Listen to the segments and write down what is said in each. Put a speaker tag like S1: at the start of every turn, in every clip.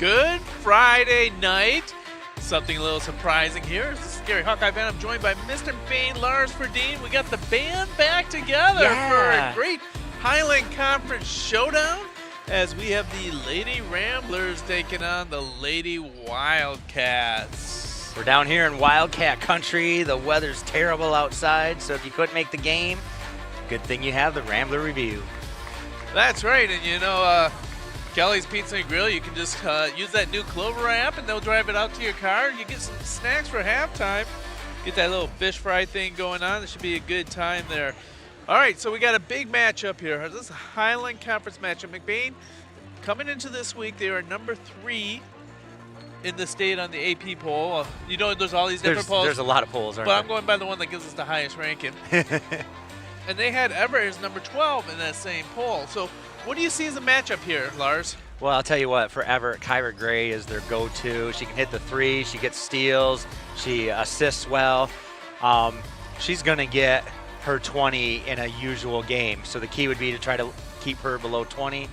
S1: Good Friday night. Something a little surprising here. This is Scary Hawkeye Band. I'm joined by Mr. McBain, Lars Verdeen. We got the band back together for a great Highland Conference showdown as we have the Lady Ramblers taking on the Lady Wildcats.
S2: We're down here in Wildcat country. The weather's terrible outside, so if you couldn't make the game, good thing you have the Rambler Review.
S1: That's right, and you know, Kelly's Pizza and Grill, you can just use that new Clover app and they'll drive it out to your car. You get some snacks for halftime. Get that little fish fry thing going on. It should be a good time there. All right, so we got a big matchup here. This is a Highland Conference matchup. McBain, coming into this week, they are number 3 in the state on the AP poll. You know, there's all these different polls.
S2: There's a lot of polls, aren't
S1: but
S2: there?
S1: I'm going by the one that gives us the highest ranking. And they had Evart as number 12 in that same poll. So what do you see as a matchup here, Lars? Well,
S2: I'll tell you what, for Evart, Kyra Gray is their go-to. She can hit the three, she gets steals, she assists well. She's going to get her 20 in a usual game. So the key would be to try to keep her below 20.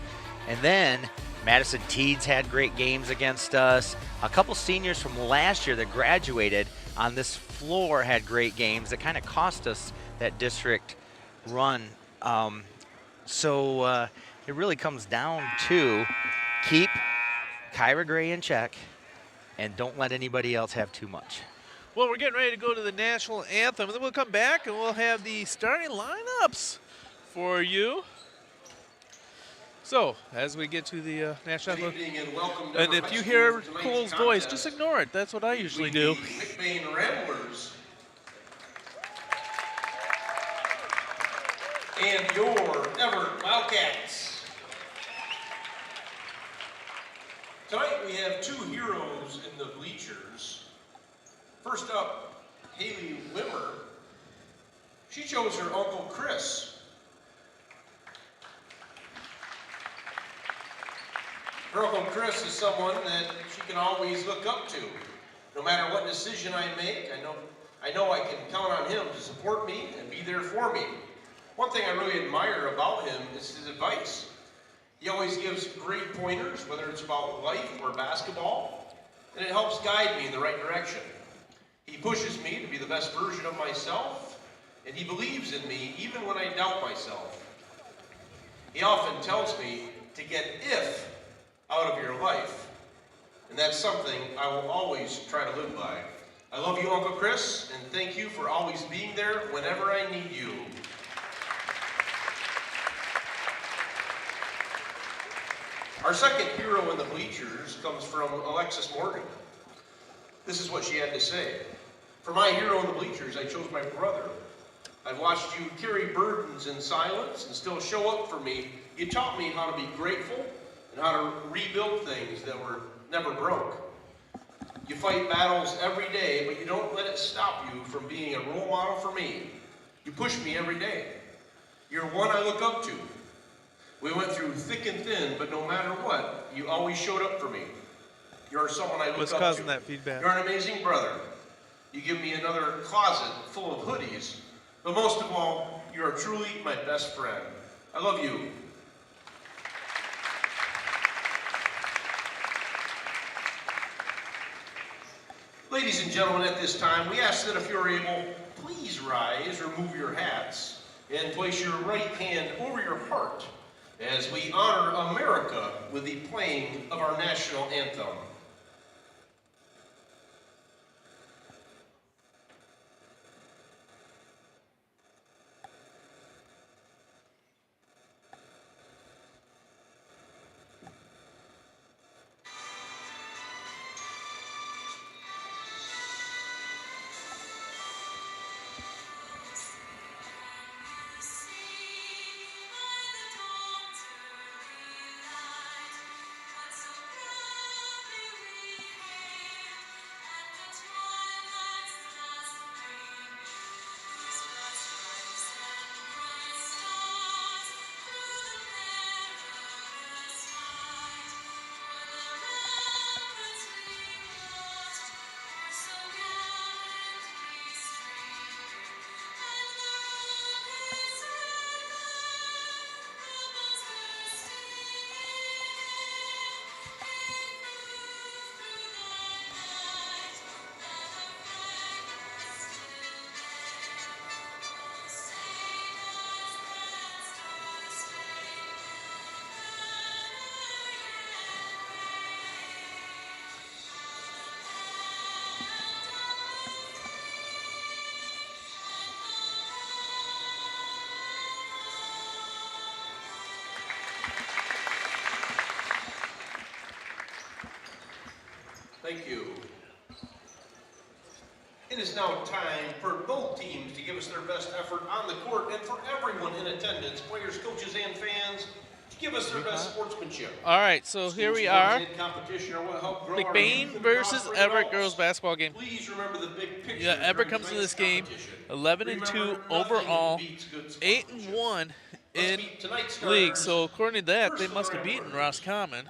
S2: And then Madison Teeds had great games against us. A couple seniors from last year that graduated on this floor had great games that kind of cost us that district run. So it really comes down to keep Kyra Gray in check and don't let anybody else have too much.
S1: Well, we're getting ready to go to the national anthem, and then we'll come back and we'll have the starting lineups for you. So, as we get to the national anthem, and if you hear Cole's voice, just ignore it. That's what I usually do.
S3: McBain Ramblers and your Evart Wildcats. Tonight we have two heroes in the bleachers. First up, Haley Wimmer. She chose her Uncle Chris. Her Uncle Chris is someone that she can always look up to. No matter what decision I make, I know I can count on him to support me and be there for me. One thing I really admire about him is his advice. He always gives great pointers, whether it's about life or basketball, and it helps guide me in the right direction. He pushes me to be the best version of myself, and he believes in me even when I doubt myself. He often tells me to get "if" out of your life, and that's something I will always try to live by. I love you, Uncle Chris, and thank you for always being there whenever I need you. Our second hero in the bleachers comes from Alexis Morgan. This is what she had to say. For my hero in the bleachers, I chose my brother. I've watched you carry burdens in silence and still show up for me. You taught me how to be grateful and how to rebuild things that were never broke. You fight battles every day, but you don't let it stop you from being a role model for me. You push me every day. You're one I look up to. We went through thick and thin, but no matter what, you always showed up for me. You're someone I look up to.
S1: What's causing that feedback?
S3: You're an amazing brother. You give me another closet full of hoodies, but most of all, you are truly my best friend. I love you. Ladies and gentlemen, at this time, we ask that if you're able, please rise, remove your hats, and place your right hand over your heart as we honor America with the playing of our national anthem. Thank you. It is now time for both teams to give us their best effort on the court and for everyone in attendance, players, coaches, and fans, to give us their best sportsmanship.
S1: All right, so here we are.
S3: Competition are what help grow our
S1: McBain
S3: youth and
S1: versus
S3: prospering
S1: Evart
S3: adults.
S1: girls basketball game.
S3: Please remember the big picture.
S1: Yeah, Evart
S3: during
S1: comes to
S3: tonight's
S1: this game
S3: competition.
S1: 11-2
S3: Remember,
S1: overall,
S3: nothing beats good sportsmanship.
S1: 8-1
S3: Let's
S1: in
S3: meet tonight's
S1: league.
S3: starters.
S1: So according to that,
S3: First
S1: they
S3: of
S1: must have
S3: all,
S1: beaten Roscommon.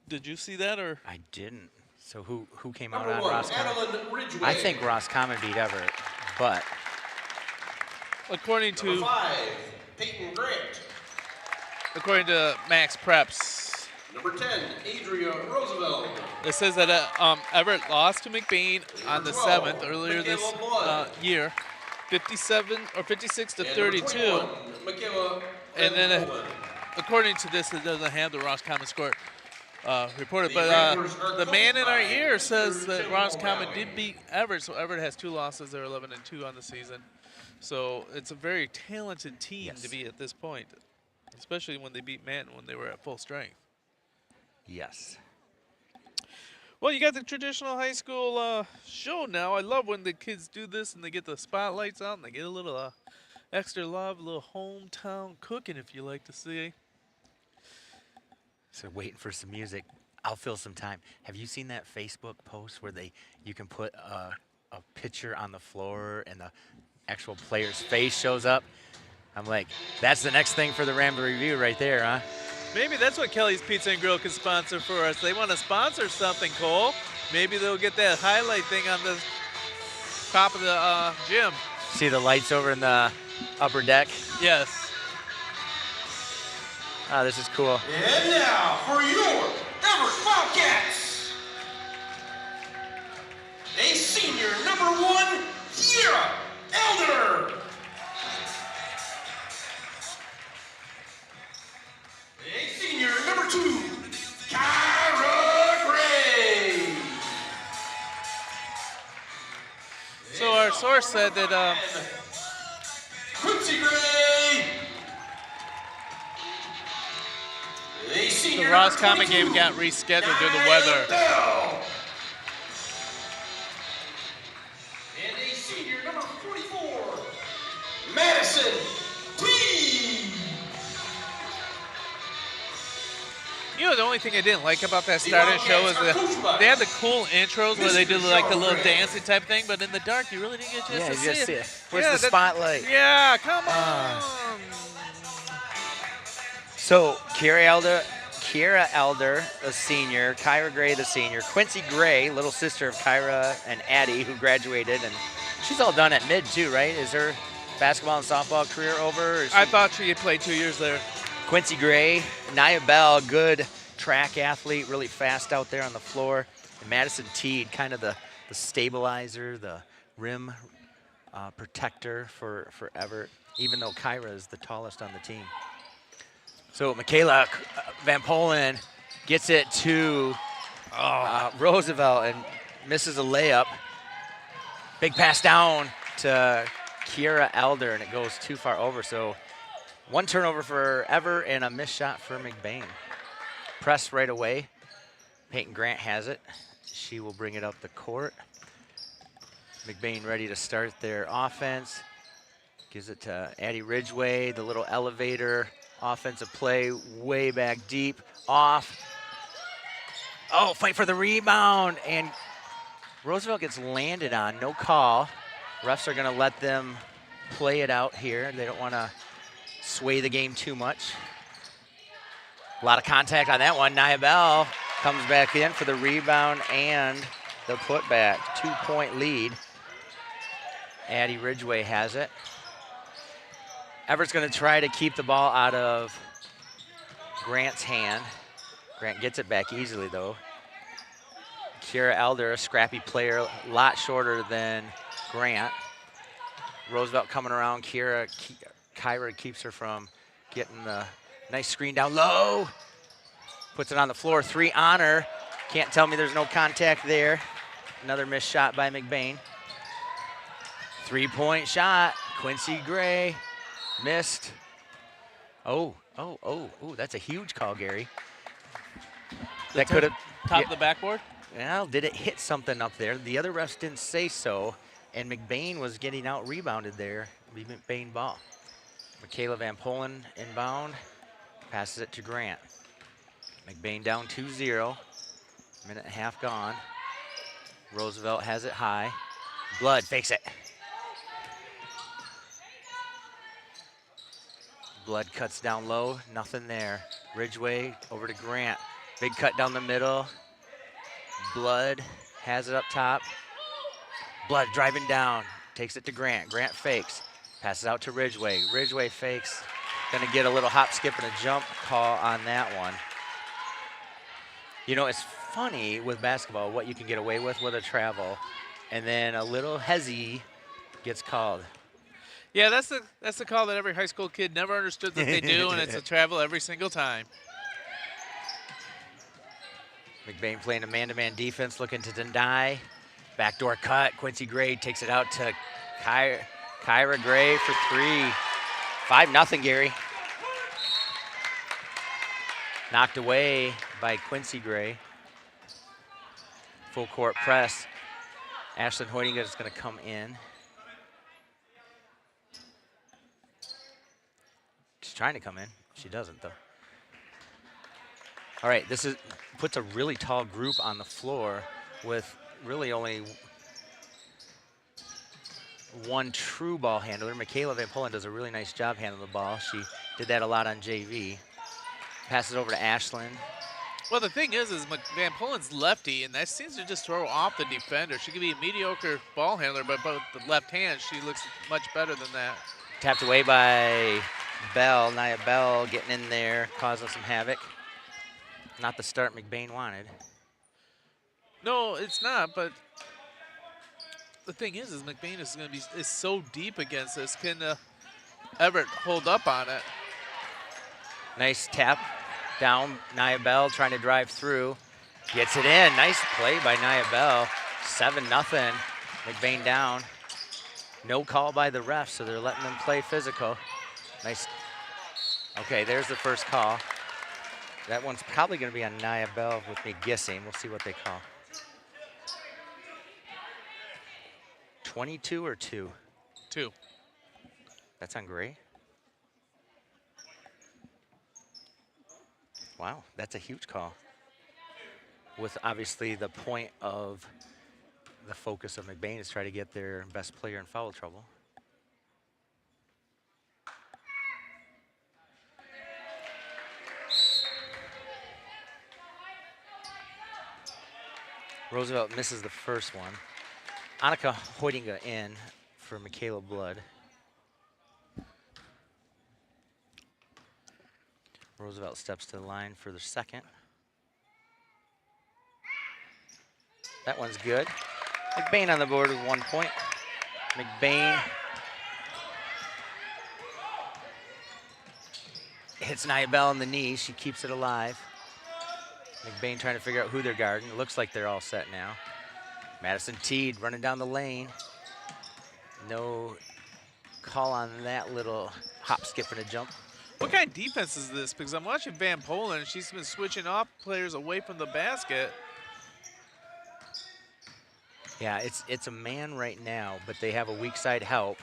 S1: Did you see that or?
S2: I didn't. So who came out
S3: Number
S2: on
S3: one,
S2: Roscommon?
S3: Adeline Ridgway.
S2: I think Roscommon beat Everett, but
S1: According
S3: Number
S1: to
S3: 5, Peyton Grant.
S1: Max Preps,
S3: Number 10, Adria Roosevelt.
S1: it says that Everett lost to McBain on the 7th earlier this year, 57 or 56 to
S3: And
S1: 32.
S3: number 21, Michaela
S1: And then
S3: Poland.
S1: according to this, it doesn't have the Roscommon score reported,
S3: The
S1: but
S3: Rangers are
S1: the man in our
S3: coached by
S1: ear says that
S3: Tim
S1: Roscommon
S3: O'Malley.
S1: did beat Everett, so Everett has 2 losses. They're 11-2 on the season. So it's a very talented team to be at this point, especially when they beat Manton when they were at full strength.
S2: yes.
S1: Well, you got the traditional high school show now. I love when the kids do this and they get the spotlights out and they get a little extra love, a little hometown cooking, if you like to see.
S2: So waiting for some music. I'll fill some time. Have you seen that Facebook post where you can put a picture on the floor and the actual player's face shows up? I'm like, that's the next thing for the Ramble Review right there, huh?
S1: Maybe that's what Kelly's Pizza and Grill can sponsor for us. They want to sponsor something, Cole. Maybe they'll get that highlight thing on the top of the gym.
S2: See the lights over in the upper deck?
S1: Yes.
S2: Oh, this is cool.
S3: And now for your Everett Wildcats. A senior number 1, Kiera Elder. A senior number 2, Kyra Gray.
S1: So our source said that
S3: Quincy Gray.
S1: the Roscommon game got rescheduled due to the weather.
S3: And a senior number 44, Madison P.
S1: You know, the only thing I didn't like about that starting show is that they had the cool intros where they do like the little dancing type thing, but in the dark you really didn't get a chance
S2: Yeah,
S1: to
S2: you
S1: see
S2: just
S1: it.
S2: see it. Where's
S1: Yeah,
S2: the spotlight?
S1: Yeah, come on.
S2: So Kiera Elder, a senior, Kyra Gray, the senior, Quincy Gray, little sister of Kyra and Addie, who graduated, and she's all done at mid too, right? Is her basketball and softball career over? Or is
S1: I
S2: she-
S1: thought she had played 2 years there.
S2: Quincy Gray, Nia Bell, good track athlete, really fast out there on the floor. And Madison Teed, kind of the stabilizer, the rim protector for Everett, even though Kyra is the tallest on the team. So Michaela Van Polen gets it to Roosevelt and misses a layup. Big pass down to Kiera Elder, and it goes too far over. So 1 turnover for Everett and a missed shot for McBain. Press right away. Peyton Grant has it. She will bring it up the court. McBain ready to start their offense. Gives it to Addie Ridgway, the little elevator offensive play way back deep, off. Oh, fight for the rebound, and Roosevelt gets landed on, no call. Refs are gonna let them play it out here. They don't wanna sway the game too much. A lot of contact on that one. Nia Bell comes back in for the rebound and the putback. 2-point lead. Addie Ridgway has it. Everett's going to try to keep the ball out of Grant's hand. Grant gets it back easily, though. Kiera Elder, a scrappy player, a lot shorter than Grant. Roosevelt coming around. Kyra keeps her from getting the nice screen down low. Puts it on the floor. 3 on her. Can't tell me there's no contact there. Another missed shot by McBain. 3-point shot. Quincy Gray. Missed. Oh, that's a huge call, Gary. That could have
S1: top of the backboard.
S2: Well, did it hit something up there? The other refs didn't say so, and McBain was getting out rebounded there. It'll be McBain ball. Michaela Van Polen inbound, passes it to Grant. McBain down 2-0, minute and a half gone. Roosevelt has it high. Blood fakes it. Blood cuts down low, nothing there. Ridgeway over to Grant. Big cut down the middle. Blood has it up top. Blood driving down, takes it to Grant. Grant fakes, passes out to Ridgeway. Ridgeway fakes, gonna get a little hop, skip, and a jump call on that one. You know, it's funny with basketball what you can get away with a travel, and then a little hezzy gets called.
S1: Yeah, that's the call that every high school kid never understood that they do, and it's a travel every single time.
S2: McBain playing a man-to-man defense, looking to deny. Backdoor cut. Quincy Gray takes it out to Kyra Gray for 3. 5-0, Gary. Knocked away by Quincy Gray. Full court press. Ashlyn Hoytinga is going to come in. She's trying to come in. She doesn't, though. All right, this puts a really tall group on the floor with really only one true ball handler. Michaela Van Polen does a really nice job handling the ball. She did that a lot on JV. Passes over to Ashlyn.
S1: Well, the thing is Van Polen's lefty, and that seems to just throw off the defender. She could be a mediocre ball handler, but with the left hand, she looks much better than that.
S2: Tapped away by Bell. Nia Bell getting in there, causing some havoc. Not the start McBain wanted.
S1: No, it's not, but the thing is McBain is going to be so deep against this. Can Evart hold up on it?
S2: Nice tap down. Nia Bell trying to drive through. Gets it in. Nice play by Nia Bell. 7-0. McBain down. No call by the refs, so they're letting them play physical. Nice. Okay, there's the first call. That one's probably going to be on Nia Bell with me guessing. We'll see what they call. 22 or 2?
S1: 2.
S2: That's on Gray. Wow, that's a huge call. With obviously the point of the focus of McBain is try to get their best player in foul trouble. Roosevelt misses the first one. Annika Hoytinga in for Michaela Blood. Roosevelt steps to the line for the second. That one's good. McBain on the board with 1 point. McBain hits Nia Bell in the knee. She keeps it alive. McBain trying to figure out who they're guarding. It looks like they're all set now. Madison Teed running down the lane. No call on that little hop, skip, and a jump.
S1: What kind of defense is this? Because I'm watching Van Polen, and she's been switching off players away from the basket.
S2: Yeah, it's a man right now, but they have a weak side help,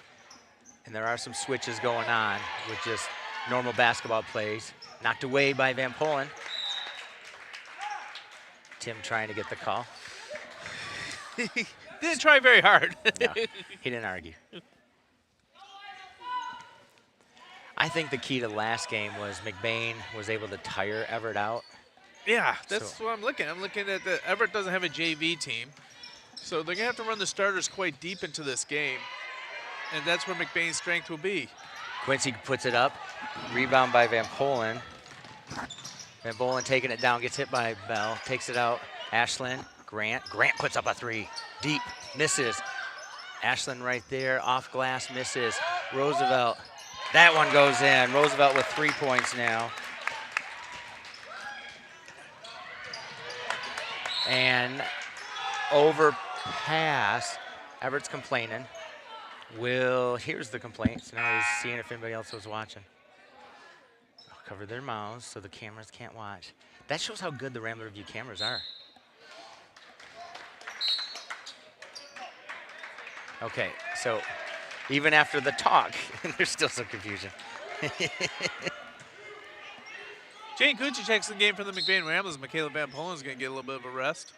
S2: and there are some switches going on with just normal basketball plays. Knocked away by Van Polen. Tim trying to get the call.
S1: Didn't try very hard.
S2: No, he didn't argue. I think the key to last game was McBain was able to tire Evart out.
S1: Yeah, that's what I'm looking. I'm looking at the Evart doesn't have a JV team, so they're gonna have to run the starters quite deep into this game, and that's where McBain's strength will be.
S2: Quincy puts it up, rebound by Van Polen. Van Polen taking it down, gets hit by Bell, takes it out. Ashlyn, Grant puts up a 3, deep, misses. Ashlyn right there, off glass, misses. Roosevelt, that one goes in. Roosevelt with 3 points now. And overpass, Everett's complaining. Here's the complaint, so now he's seeing if anybody else was watching. I'll cover their mouths so the cameras can't watch. That shows how good the Rambler Review cameras are. Okay, so even after the talk, there's still some confusion.
S1: Jane Cucci checks the game for the McBain Ramblers. Michaela Van Polen's going to get a little bit of a rest.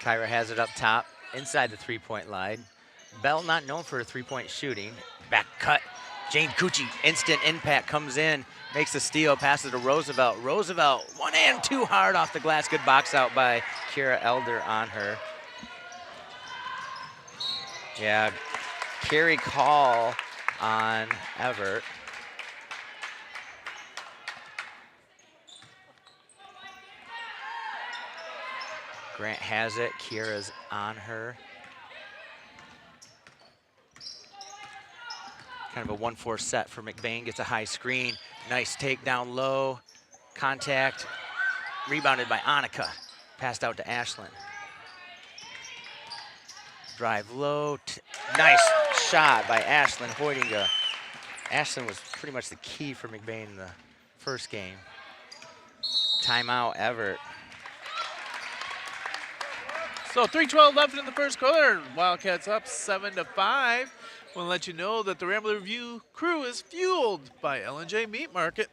S2: Kyra has it up top, inside the three-point line. Bell not known for her three-point shooting. Back cut. Jane Cucci, instant impact, comes in, makes the steal, passes to Roosevelt. Roosevelt, one and two hard off the glass. Good box out by Kira Elder on her. Yeah, carry call on Evart. Grant has it, Kira's on her. Kind of a 1-4 set for McBain, gets a high screen. Nice takedown low, contact, rebounded by Annika. Passed out to Ashlyn. Drive low, nice shot by Ashlyn Hoydinga. Ashlyn was pretty much the key for McBain in the first game. Timeout, Evart.
S1: So 3:12 left in the first quarter. Wildcats up 7-5. Want to let you know that the Rambler Review crew is fueled by L&J Meat Market.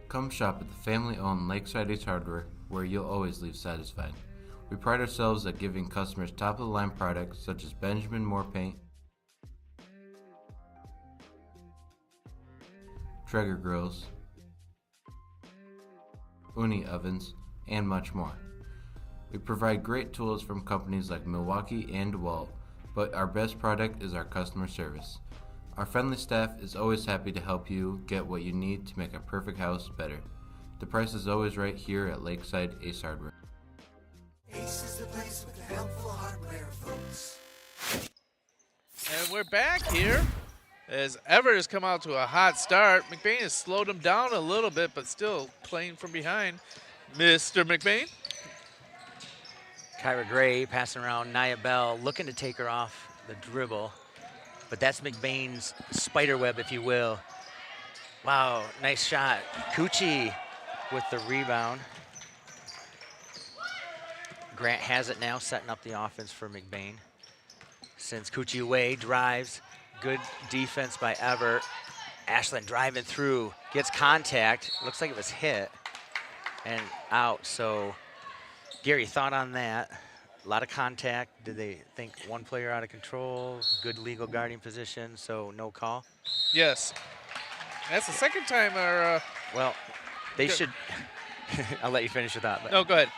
S4: Come shop at the family-owned Lakeside Ace Hardware, where you'll always leave satisfied. We pride ourselves at giving customers top-of-the-line products such as Benjamin Moore paint, Traeger grills, Uni ovens, and much more. We provide great tools from companies like Milwaukee and DeWalt, but our best product is our customer service. Our friendly staff is always happy to help you get what you need to make a perfect house better. The price is always right here at Lakeside Ace Hardware.
S5: Ace is the place with the helpful hardware, folks.
S1: And we're back here as Evart has come out to a hot start. McBain has slowed him down a little bit, but still playing from behind. Mr. McBain.
S2: Kyra Gray passing around Nia Bell, looking to take her off the dribble. But that's McBain's spider web, if you will. Wow, nice shot. Cucci with the rebound. Grant has it now, setting up the offense for McBain. Sends Cucci away, drives. Good defense by Evart. Ashlyn driving through, gets contact. Looks like it was hit and out. So, Gary, thought on that? A lot of contact. Did they think one player out of control? Good legal guarding position, so no call?
S1: Yes. That's the second time our...
S2: well, they should... I'll let you finish your thought. But,
S1: no, go ahead.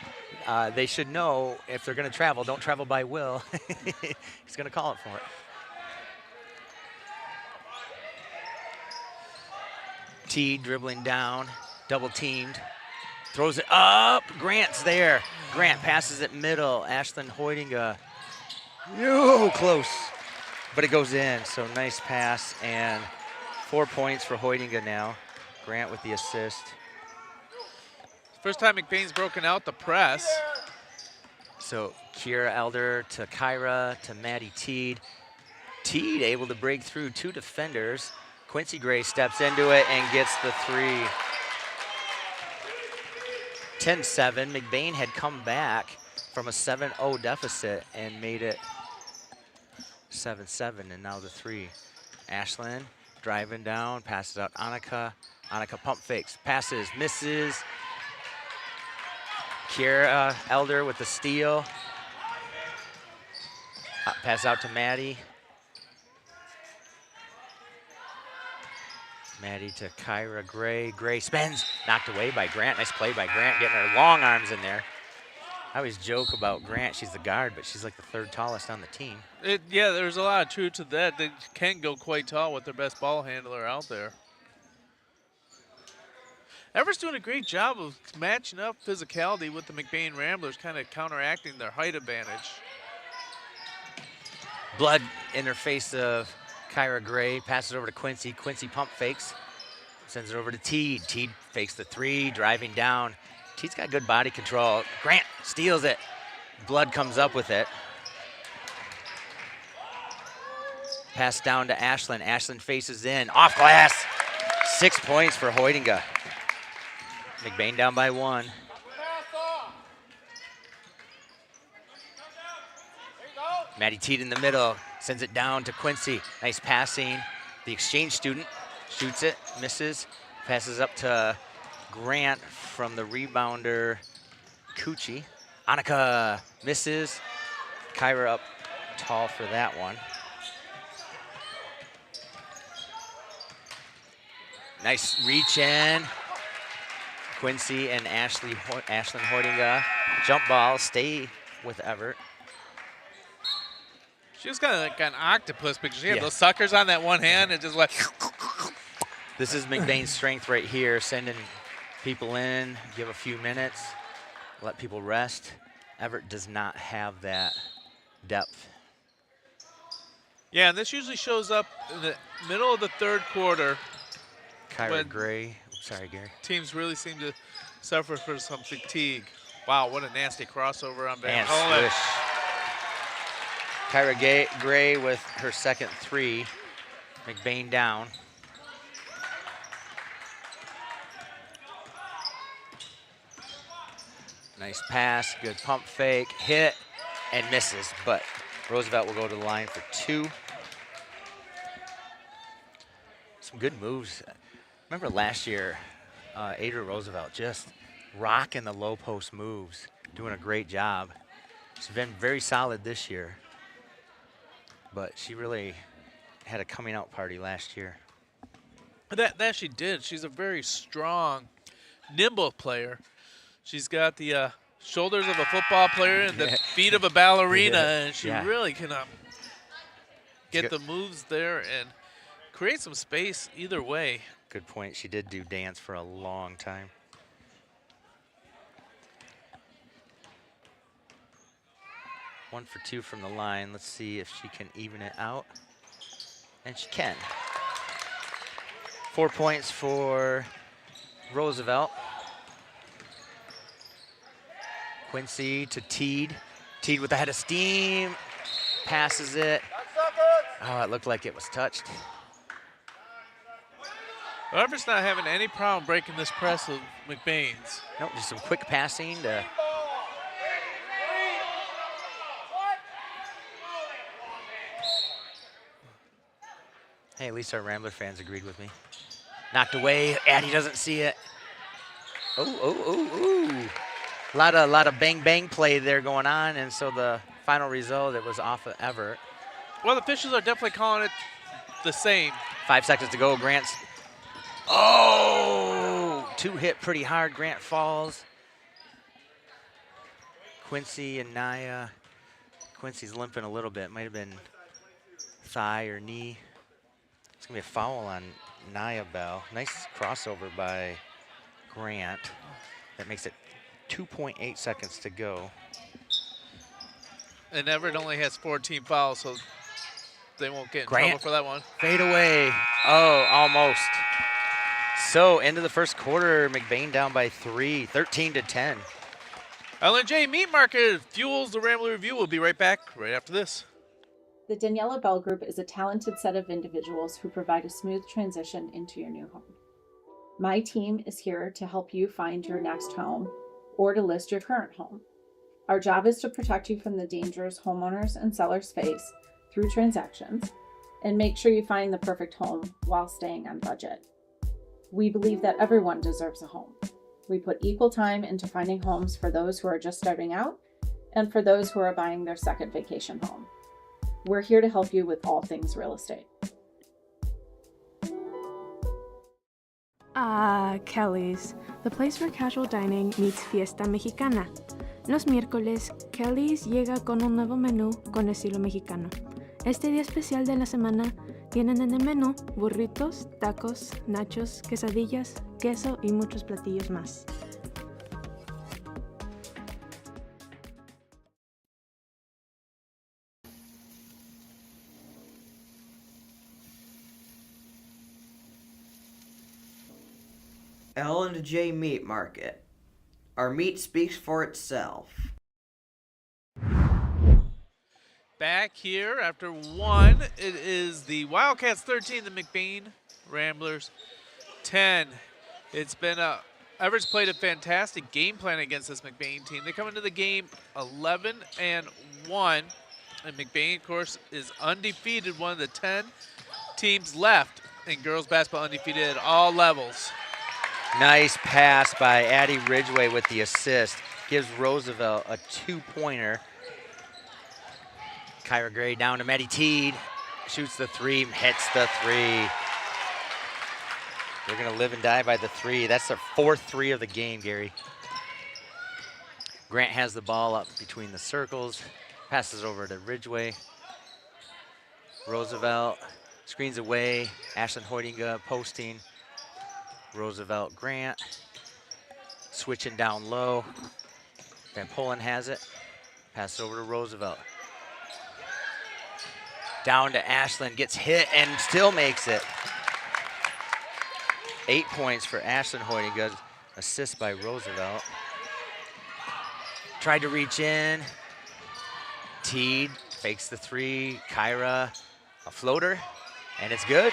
S2: they should know if they're going to travel, don't travel by will. He's going to call it for it. T dribbling down, double teamed. Throws it up, Grant's there. Grant passes it middle, Ashlyn Hoydinga. Close, but it goes in, so nice pass, and 4 points for Hoydinga now. Grant with the assist.
S1: First time McBain's broken out the press.
S2: So Kira Elder to Kyra to Maddie Teed. Teed able to break through two defenders. Quincy Gray steps into it and gets the three. 10-7, McBain had come back from a 7-0 deficit and made it 7-7, and now the three. Ashlyn driving down, passes out Annika. Annika pump fakes, passes, misses. Kira Elder with the steal. Pass out to Maddie. Maddie to Kyra Gray. Gray spins, knocked away by Grant. Nice play by Grant, getting her long arms in there. I always joke about Grant. She's the guard, but she's like the third tallest on the team.
S1: Yeah, there's a lot of truth to that. They can go quite tall with their best ball handler out there. Everett's doing a great job of matching up physicality with the McBain Ramblers, kind of counteracting their height advantage.
S2: Blood in her face of Kyra Gray, passes over to Quincy. Quincy pump fakes, sends it over to Teed. Teed fakes the three, driving down. Teed's got good body control. Grant steals it. Blood comes up with it. Pass down to Ashlyn. Ashlyn faces in. Off glass. 6 points for Hoydinga. McBain down by 1. Maddie Teed in the middle. Sends it down to Quincy. Nice passing. The exchange student shoots it, misses. Passes up to Grant from the rebounder, Coochie. Annika misses. Kyra up tall for that one. Nice reach in. Quincy and Ashlyn Hoydinga. Jump ball, stay with Evart.
S1: She was kind of like an octopus because she had those suckers on that one hand and just like.
S2: This is McBain's strength right here, sending people in, give a few minutes, let people rest. Evart does not have that depth.
S1: Yeah, and this usually shows up in the middle of the third quarter.
S2: Kyra Gray, sorry, Gary.
S1: Teams really seem to suffer from some fatigue. Wow, what a nasty crossover on Van.
S2: And swish. Kyra Gray with her second 3. McBain down. Nice pass, good pump fake, hit, and misses, but Roosevelt will go to the line for 2. Some good moves. Remember last year, Ada Roosevelt just rocking the low post moves, doing a great job. She's been very solid this year, but she really had a coming out party last year.
S1: That she did. She's a very strong, nimble player. She's got the shoulders of a football player and the feet of a ballerina, and she really can get the moves there and create some space either way.
S2: Good point. She did do dance for a long time. One for 2 from the line. Let's see if she can even it out. And she can. 4 points for Roosevelt. Quincy to Teed. Teed with the head of steam. Passes it. Oh, it looked like it was touched.
S1: Everett's not having any problem breaking this press of McBain's.
S2: Nope, just some quick passing to. Hey, at least our Rambler fans agreed with me. Knocked away. Addie doesn't see it. Oh. A lot of bang play there going on, and so the final result, it was off of Evart.
S1: Well, the officials are definitely calling it the same.
S2: 5 seconds to go. Grant's. Oh! 2 hit pretty hard. Grant falls. Quincy and Naya. Quincy's limping a little bit. Might have been thigh or knee. It's going to be a foul on Naya Bell. Nice crossover by Grant. That makes it 2.8 seconds to go.
S1: And Everett only has 14 fouls, so they won't get in
S2: Grant,
S1: trouble for that one.
S2: Fade away. Oh, almost. So, end of the first quarter, McBain down by 3, 13-10.
S1: LNJ Meat Market fuels the Rambler Review. We'll be right back right after this.
S6: The Daniela Bell Group is a talented set of individuals who provide a smooth transition into your new home. My team is here to help you find your next home or to list your current home. Our job is to protect you from the dangers homeowners and sellers face through transactions and make sure you find the perfect home while staying on budget. We believe that everyone deserves a home. We put equal time into finding homes for those who are just starting out and for those who are buying their second vacation home. We're here to help you with all things real estate.
S7: Kelly's, the place where casual dining meets fiesta mexicana. Los miércoles, Kelly's llega con un nuevo menú con estilo mexicano. Este día especial de la semana tienen en el menú burritos, tacos, nachos, quesadillas, queso y muchos platillos más.
S8: L&J Meat Market. Our meat speaks for itself.
S1: back here after one. It is the Wildcats 13, the McBain Ramblers 10. It's been Everett's played a fantastic game plan against this McBain team. They come into the game 11-1, and McBain, of course, is undefeated, one of the 10 teams left in girls basketball, undefeated at all levels.
S2: Nice pass by Addie Ridgway with the assist. Gives Roosevelt a 2-pointer. Kyra Gray down to Maddie Teed. Shoots the 3, hits the 3. They're going to live and die by the 3. That's their 4th 3 of the game, Gary. Grant has the ball up between the circles. Passes over to Ridgway. Roosevelt screens away. Ashlyn Hoydinga posting. Roosevelt Grant. Switching down low. Van Polen has it. Pass it over to Roosevelt. Down to Ashlyn. Gets hit and still makes it. 8 points for Ashlyn Hoydinga. Assist by Roosevelt. Tried to reach in. Teed fakes the 3. Kyra, a floater, and it's good.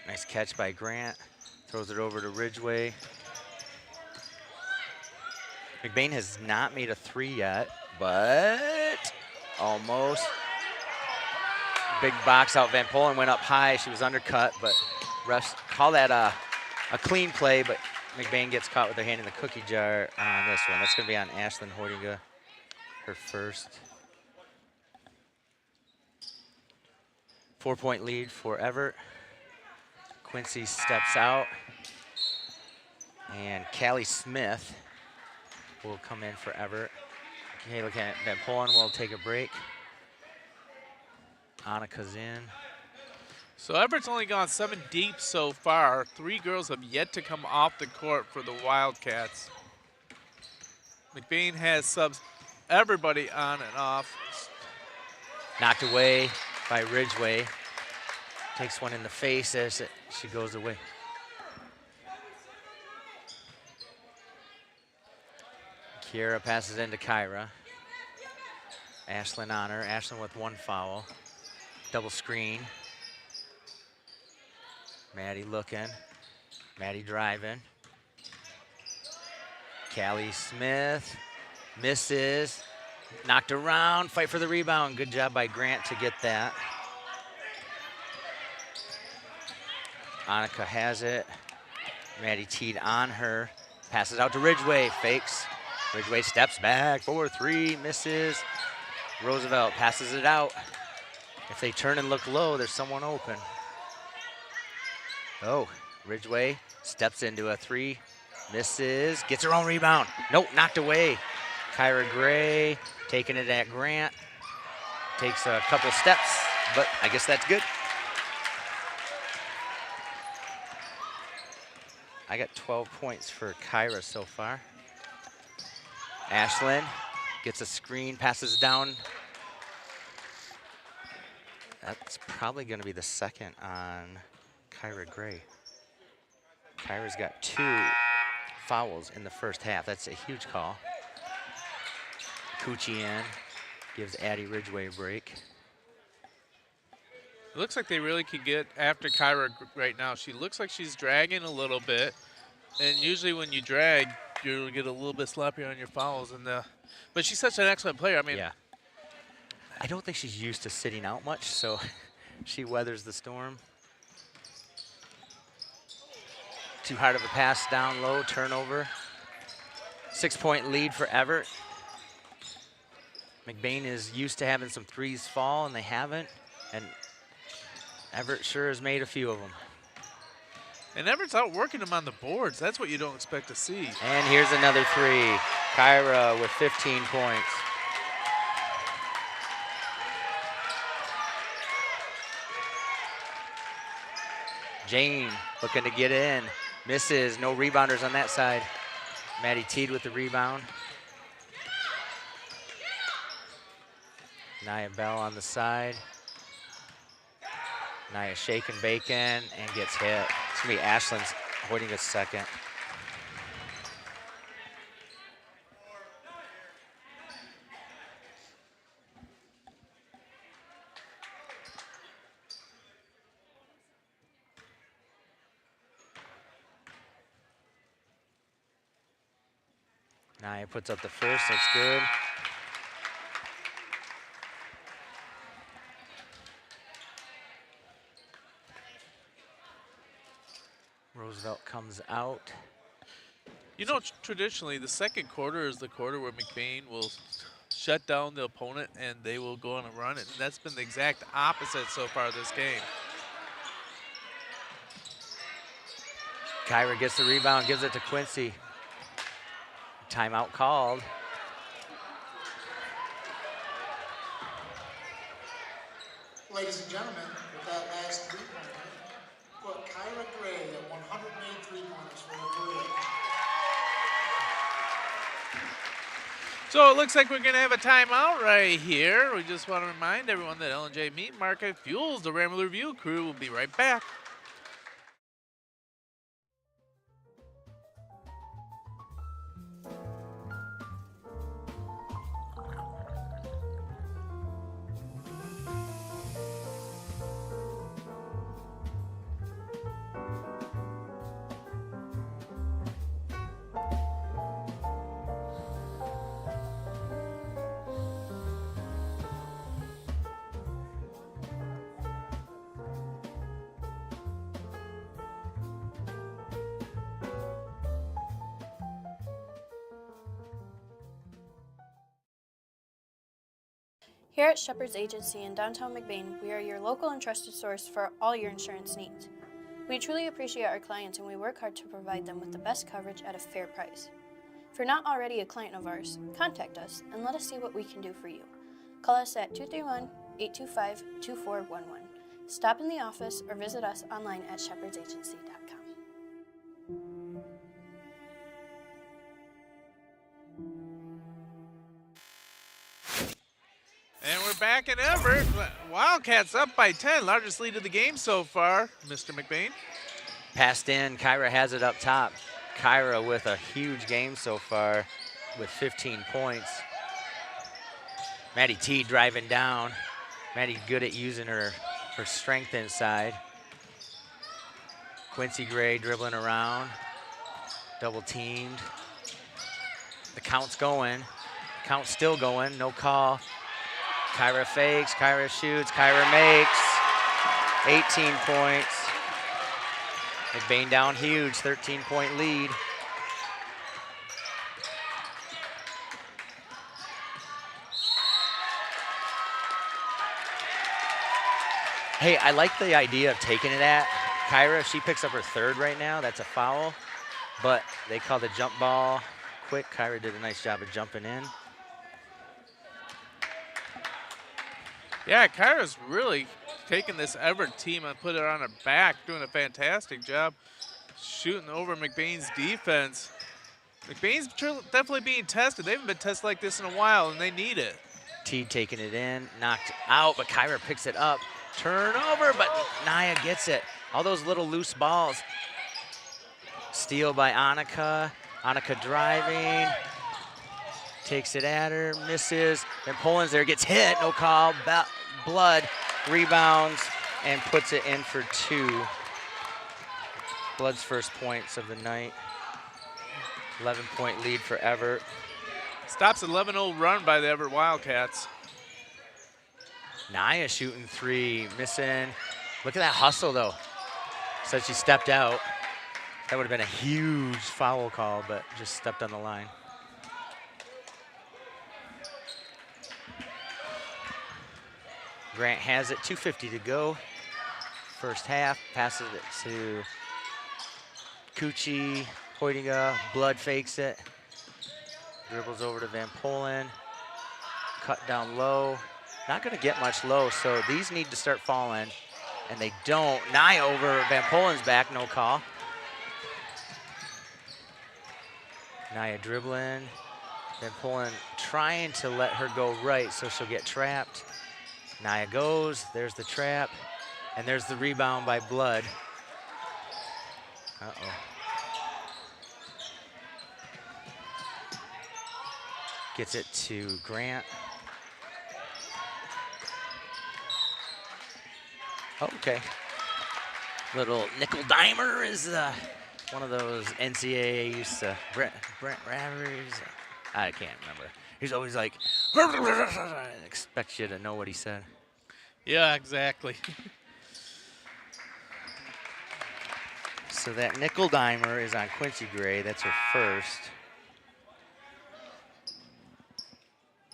S2: Nice catch by Grant. Throws it over to Ridgway. McBain has not made a 3 yet, but almost. Big box out. Van Polen went up high. She was undercut, but refs call that a clean play, but McBain gets caught with her hand in the cookie jar on this one. That's going to be on Ashlyn Hoydinga, her first. 4-point lead for Evart. Quincy steps out. And Callie Smith will come in for Evart. Okay, looking at Van Polen, we'll take a break. Annika's in.
S1: So Everett's only gone 7 deep so far. 3 girls have yet to come off the court for the Wildcats. McBain has subs everybody on and off.
S2: Knocked away by Ridgway. Takes one in the face as she goes away. Kiera passes into Kyra. Ashlyn on her. Ashlyn with 1 foul. Double screen. Maddie looking. Maddie driving. Callie Smith misses. Knocked around. Fight for the rebound. Good job by Grant to get that. Annika has it. Maddie Teed on her. Passes out to Ridgway. Fakes. Ridgway steps back for 3. Misses. Roosevelt passes it out. If they turn and look low, there's someone open. Oh, Ridgway steps into a 3. Misses. Gets her own rebound. Nope, knocked away. Kyra Gray taking it at Grant. Takes a couple steps, but I guess that's good. I got 12 points for Kyra so far. Ashlyn gets a screen, passes down. That's probably going to be the second on Kyra Gray. Kyra's got 2 fouls in the first half. That's a huge call. Coochie in, gives Addie Ridgway a break.
S1: It looks like they really could get after Kyra right now. She looks like she's dragging a little bit. And usually when you drag, you'll get a little bit sloppier on your fouls. But she's such an excellent player. I mean,
S2: yeah. I don't think she's used to sitting out much, so she weathers the storm. Too hard of a pass down low, turnover. 6-point lead for Evart. McBain is used to having some 3s fall, and they haven't. And Evart sure has made a few of them.
S1: And Everett's outworking them on the boards. That's what you don't expect to see.
S2: And here's another 3. Kyra with 15 points. Jane looking to get in. Misses. No rebounders on that side. Maddie Teed with the rebound. Nia Bell on the side. Nia shaking bacon and gets hit. It's going to be Ashlyn's holding a second. Naya puts up the first, that's good. Roosevelt comes out.
S1: You know, traditionally, the second quarter is the quarter where McBain will shut down the opponent and they will go on a run. And that's been the exact opposite so far this game.
S2: Kyra gets the rebound, gives it to Quincy. Timeout called.
S8: Ladies and gentlemen, with that last three-pointer, put Kyra Gray at 108 three-pointers for the career.
S1: So it looks like we're going to have a timeout right here. We just want to remind everyone that L&J Meat Market fuels the Rambler Review crew. We'll be right back.
S9: Here at Shepherd's Agency in downtown McBain, we are your local and trusted source for all your insurance needs. We truly appreciate our clients and we work hard to provide them with the best coverage at a fair price. If you're not already a client of ours, contact us and let us see what we can do for you. Call us at 231-825-2411. Stop in the office or visit us online at shepherdsagency.com.
S1: And we're back in Evart. Wildcats up by 10. Largest lead of the game so far, Mr. McBain.
S2: Passed in, Kyra has it up top. Kyra with a huge game so far with 15 points. Maddie T driving down. Maddie good at using her strength inside. Quincy Gray dribbling around. Double teamed. The count's going. Count's still going, no call. Kyra fakes, Kyra shoots, Kyra makes. 18 points. McBain down huge, 13-point lead. Hey, I like the idea of taking it at Kyra. If she picks up her third right now, that's a foul. But they called the jump ball quick. Kyra did a nice job of jumping in.
S1: Yeah, Kyra's really taking this Evart team and put it on her back, doing a fantastic job shooting over McBain's defense. McBain's definitely being tested. They haven't been tested like this in a while, and they need it.
S2: T taking it in, knocked out, but Kyra picks it up. Turnover, but Naya gets it. All those little loose balls. Steal by Annika. Annika driving. Takes it at her, misses. And Poland's there, gets hit, no call. Blood rebounds and puts it in for two. Blood's first points of the night. 11-point lead for Evart.
S1: Stops an 11-0 run by the Evart Wildcats.
S2: Naya shooting three, missing. Look at that hustle, though. Said she stepped out. That would have been a huge foul call, but just stepped on the line. Grant has it, 2:50 to go. First half, passes it to Cucci, Hoytinga, Blood fakes it. Dribbles over to Van Polen. Cut down low. Not gonna get much low, so these need to start falling, and they don't. Naya over Van Polen's back, no call. Naya dribbling. Van Polen trying to let her go right so she'll get trapped. Naya goes, there's the trap, and there's the rebound by Blood. Uh-oh. Gets it to Grant. Okay. Little nickel dimer is one of those NCAA used to, Brent Ravers. I can't remember. He's always like, expects you to know what he said.
S1: Yeah, exactly.
S2: So that nickel dimer is on Quincy Gray. That's her first.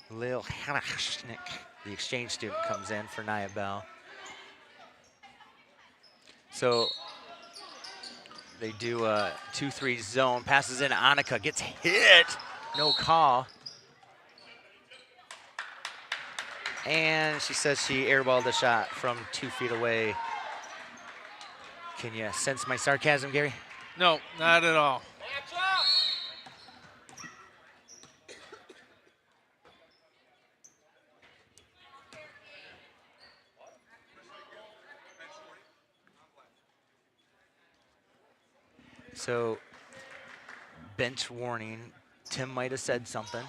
S2: Lil Hanachnik, the exchange student, comes in for Nia Bell. So they do a 2-3 zone, passes in Annika, gets hit, no call. And she says she airballed the shot from 2 feet away. Can you sense my sarcasm, Gary?
S1: No, not at all.
S2: So, bench warning. Tim might have said something.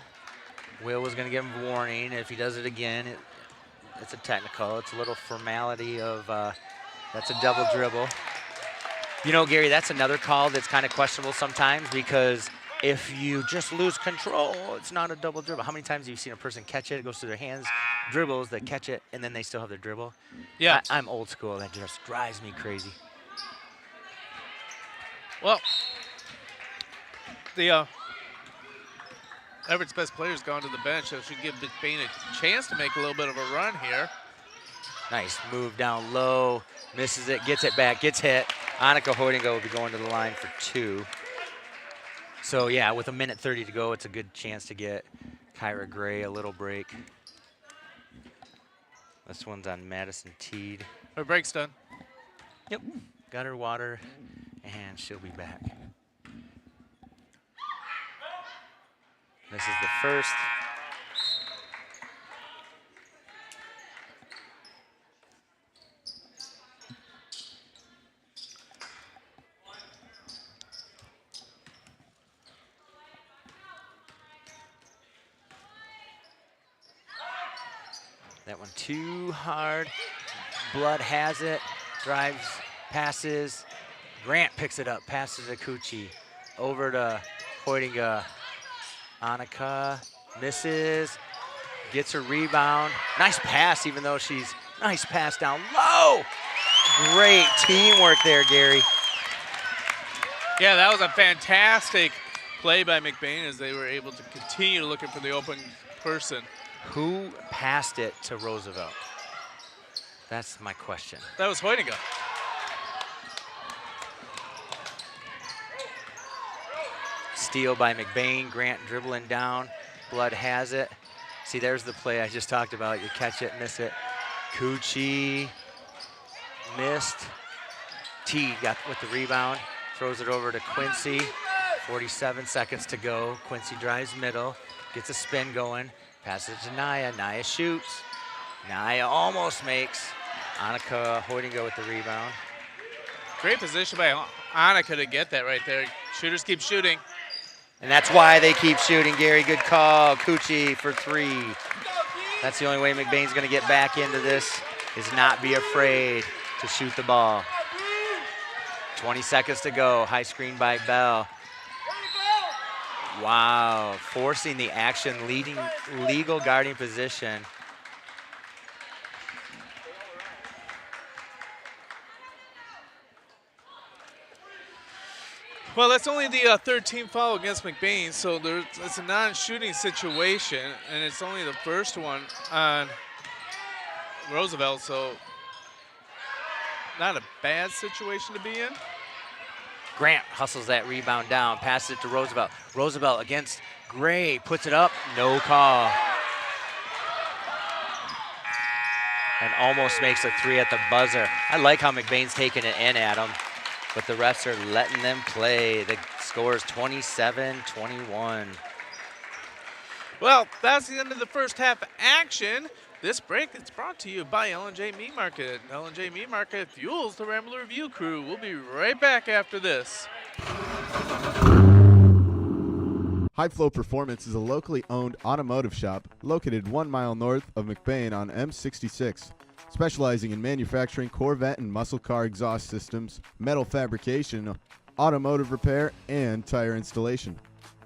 S2: Will was going to give him a warning. If he does it again, it's a technical. It's a little formality of that's a double dribble. You know, Gary, that's another call that's kind of questionable sometimes because if you just lose control, it's not a double dribble. How many times have you seen a person catch it, it goes through their hands, dribbles, they catch it, and then they still have their dribble?
S1: Yeah.
S2: I'm old school. That just drives me crazy.
S1: Well, the Everett's best player's gone to the bench, so should give McBain a chance to make a little bit of a run here.
S2: Nice move down low, misses it, gets it back, gets hit. Annika Hoydinga will be going to the line for 2. So yeah, with 1:30 to go, it's a good chance to get Kyra Gray a little break. This one's on Madison Teed.
S1: Her break's done.
S2: Yep, got her water, and she'll be back. This is the first. That one too hard. Blood has it, drives, passes. Grant picks it up, passes to Cucci. Over to Hoydinga. Annika misses, gets her rebound. Nice pass, even though she's, nice pass down low. Great teamwork there, Gary.
S1: Yeah, that was a fantastic play by McBain as they were able to continue looking for the open person.
S2: Who passed it to Roosevelt? That's my question.
S1: That was Hoydinga.
S2: Steal by McBain, Grant dribbling down, Blood has it. See, there's the play I just talked about. You catch it, miss it. Cucci missed. T got with the rebound, throws it over to Quincy. 47 seconds to go. Quincy drives middle, gets a spin going, passes it to Naya. Naya shoots. Naya almost makes. Annika Hoydinga with the rebound.
S1: Great position by Annika to get that right there. Shooters keep shooting.
S2: And that's why they keep shooting, Gary. Good call. Cucci for 3. That's the only way McBain's going to get back into this, is not be afraid to shoot the ball. 20 seconds to go. High screen by Bell. Wow. Forcing the action, leading legal guarding position.
S1: Well, that's only the third team foul against McBain, so it's a non-shooting situation, and it's only the first one on Roosevelt, so not a bad situation to be in.
S2: Grant hustles that rebound down, passes it to Roosevelt. Roosevelt against Gray, puts it up, no call. And almost makes a 3 at the buzzer. I like how McBain's taking it in at him, but the refs are letting them play. The score is 27-21.
S1: Well, that's the end of the first half action. This break is brought to you by L&J Meat Market. L&J Meat Market fuels the Rambler Review crew. We'll be right back after this.
S10: High Flow Performance is a locally owned automotive shop located 1 mile north of McBain on M66, specializing in manufacturing Corvette and muscle car exhaust systems, metal fabrication, automotive repair, and tire installation.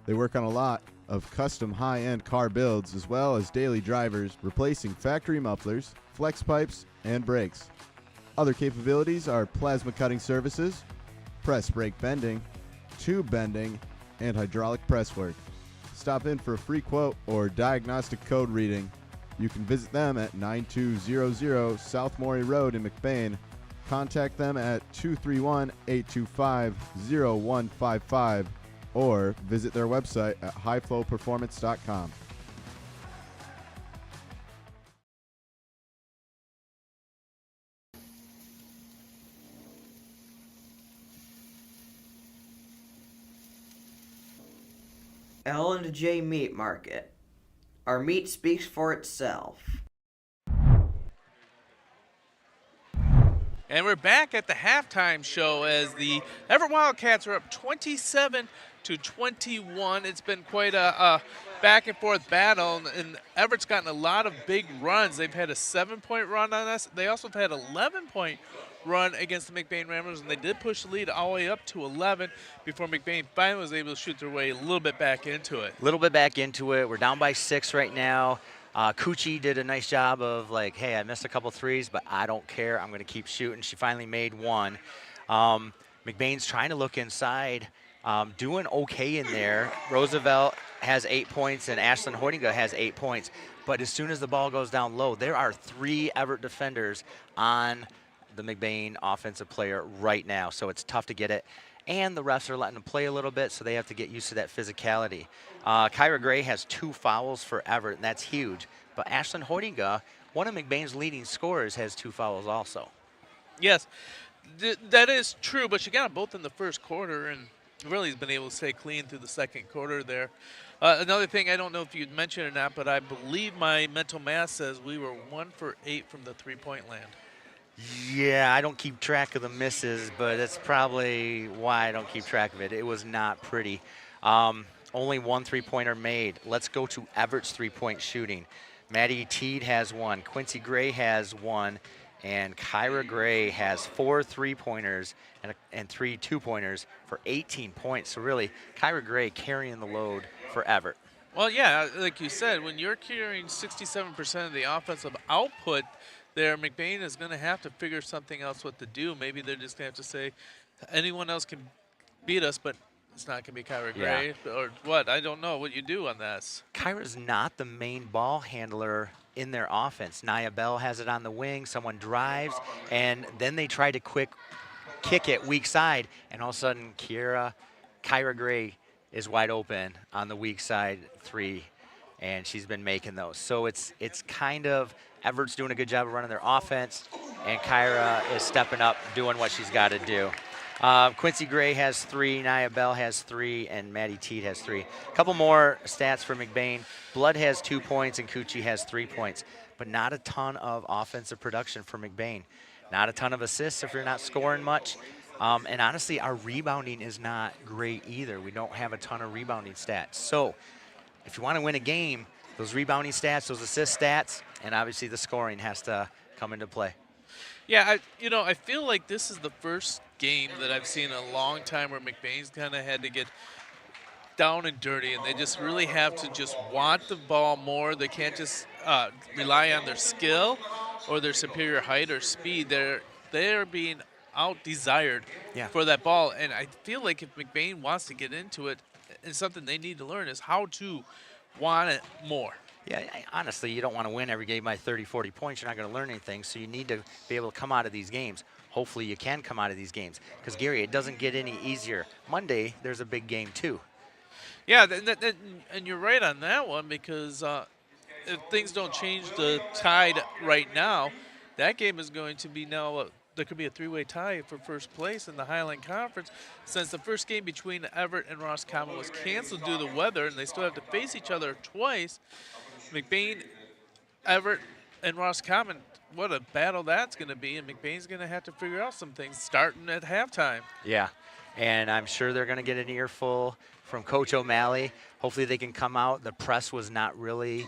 S10: They work on a lot of custom high-end car builds as well as daily drivers, replacing factory mufflers, flex pipes, and brakes. Other capabilities are plasma cutting services, press brake bending, tube bending, and hydraulic press work. Stop in for a free quote or diagnostic code reading. You can visit them at 9200 South Morey Road in McBain. Contact them at 231-825-0155 or visit their website at highflowperformance.com.
S11: L&J Meat Market. Our meat speaks for itself.
S1: And we're back at the halftime show as the Evart Wildcats are up 27-21. It's been quite a back and forth battle, and Everett's gotten a lot of big runs. They've had a 7-point run on us. They also have had an 11-point run against the McBain Ramblers, and they did push the lead all the way up to 11 before McBain finally was able to shoot their way a little bit back into it.
S2: A little bit back into it. We're down by 6 right now. Coochie did a nice job of like, hey, I missed a couple threes, but I don't care. I'm going to keep shooting. She finally made one. McBain's trying to look inside, doing okay in there. Roosevelt has 8 points, and Ashlyn Hoydinga has 8 points. But as soon as the ball goes down low, there are 3 Evart defenders on the McBain offensive player right now. So it's tough to get it. And the refs are letting them play a little bit, so they have to get used to that physicality. Kyra Gray has 2 fouls for Evart, and that's huge. But Ashlyn Hoydinga, one of McBain's leading scorers, has 2 fouls also.
S1: Yes, that is true, but she got them both in the first quarter, and really has been able to stay clean through the second quarter there. Another thing, I don't know if you'd mentioned or not, but I believe my mental math says we were 1 for 8 from the three-point land.
S2: Yeah, I don't keep track of the misses, but that's probably why I don't keep track of it. It was not pretty. Only 1 3-pointer made. Let's go to Everett's 3-point shooting. Maddie Teed has 1. Quincy Gray has 1. And Kyra Gray has 4 3-pointers and 3 2-pointers for 18 points. So really, Kyra Gray carrying the load for Evart.
S1: Well, yeah, like you said, when you're carrying 67% of the offensive output there, McBain is going to have to figure something else what to do. Maybe they're just going to have to say anyone else can beat us, but it's not going to be Kyra Gray or what. I don't know what you do on this.
S2: Kyra's not the main ball handler in their offense. Nia Bell has it on the wing. Someone drives, and then they try to quick kick it weak side, and all of a sudden Kyra Gray is wide open on the weak side 3, and she's been making those. So it's kind of Everett's doing a good job of running their offense, and Kyra is stepping up, doing what she's got to do. Quincy Gray has 3, Nia Bell has 3, and Maddie Teed has 3. A couple more stats for McBain. Blood has 2 points, and Coochie has 3 points, but not a ton of offensive production for McBain. Not a ton of assists if you're not scoring much. And honestly, our rebounding is not great either. We don't have a ton of rebounding stats. So if you want to win a game, those rebounding stats, those assist stats, and obviously the scoring has to come into play.
S1: Yeah, I feel like this is the first game that I've seen in a long time where McBain's kind of had to get down and dirty, and they just really have to just want the ball more. They can't just rely on their skill or their superior height or speed. They're being out-desired for that ball, and I feel like if McBain wants to get into it, and something they need to learn is how to want it more.
S2: Yeah, honestly, you don't want to win every game by 30, 40 points. You're not going to learn anything, so you need to be able to come out of these games. Hopefully you can come out of these games because, Gary, it doesn't get any easier. Monday, there's a big game, too.
S1: Yeah, and you're right on that one because if things don't change the tide right now, that game is going to be now there could be a 3-way tie for first place in the Highland Conference since the first game between Evart and Roscommon was canceled due to weather, and they still have to face each other twice. McBain, Evart, and Roscommon, what a battle that's going to be, and McBain's going to have to figure out some things starting at halftime.
S2: Yeah, and I'm sure they're going to get an earful from Coach O'Malley. Hopefully they can come out. The press was not really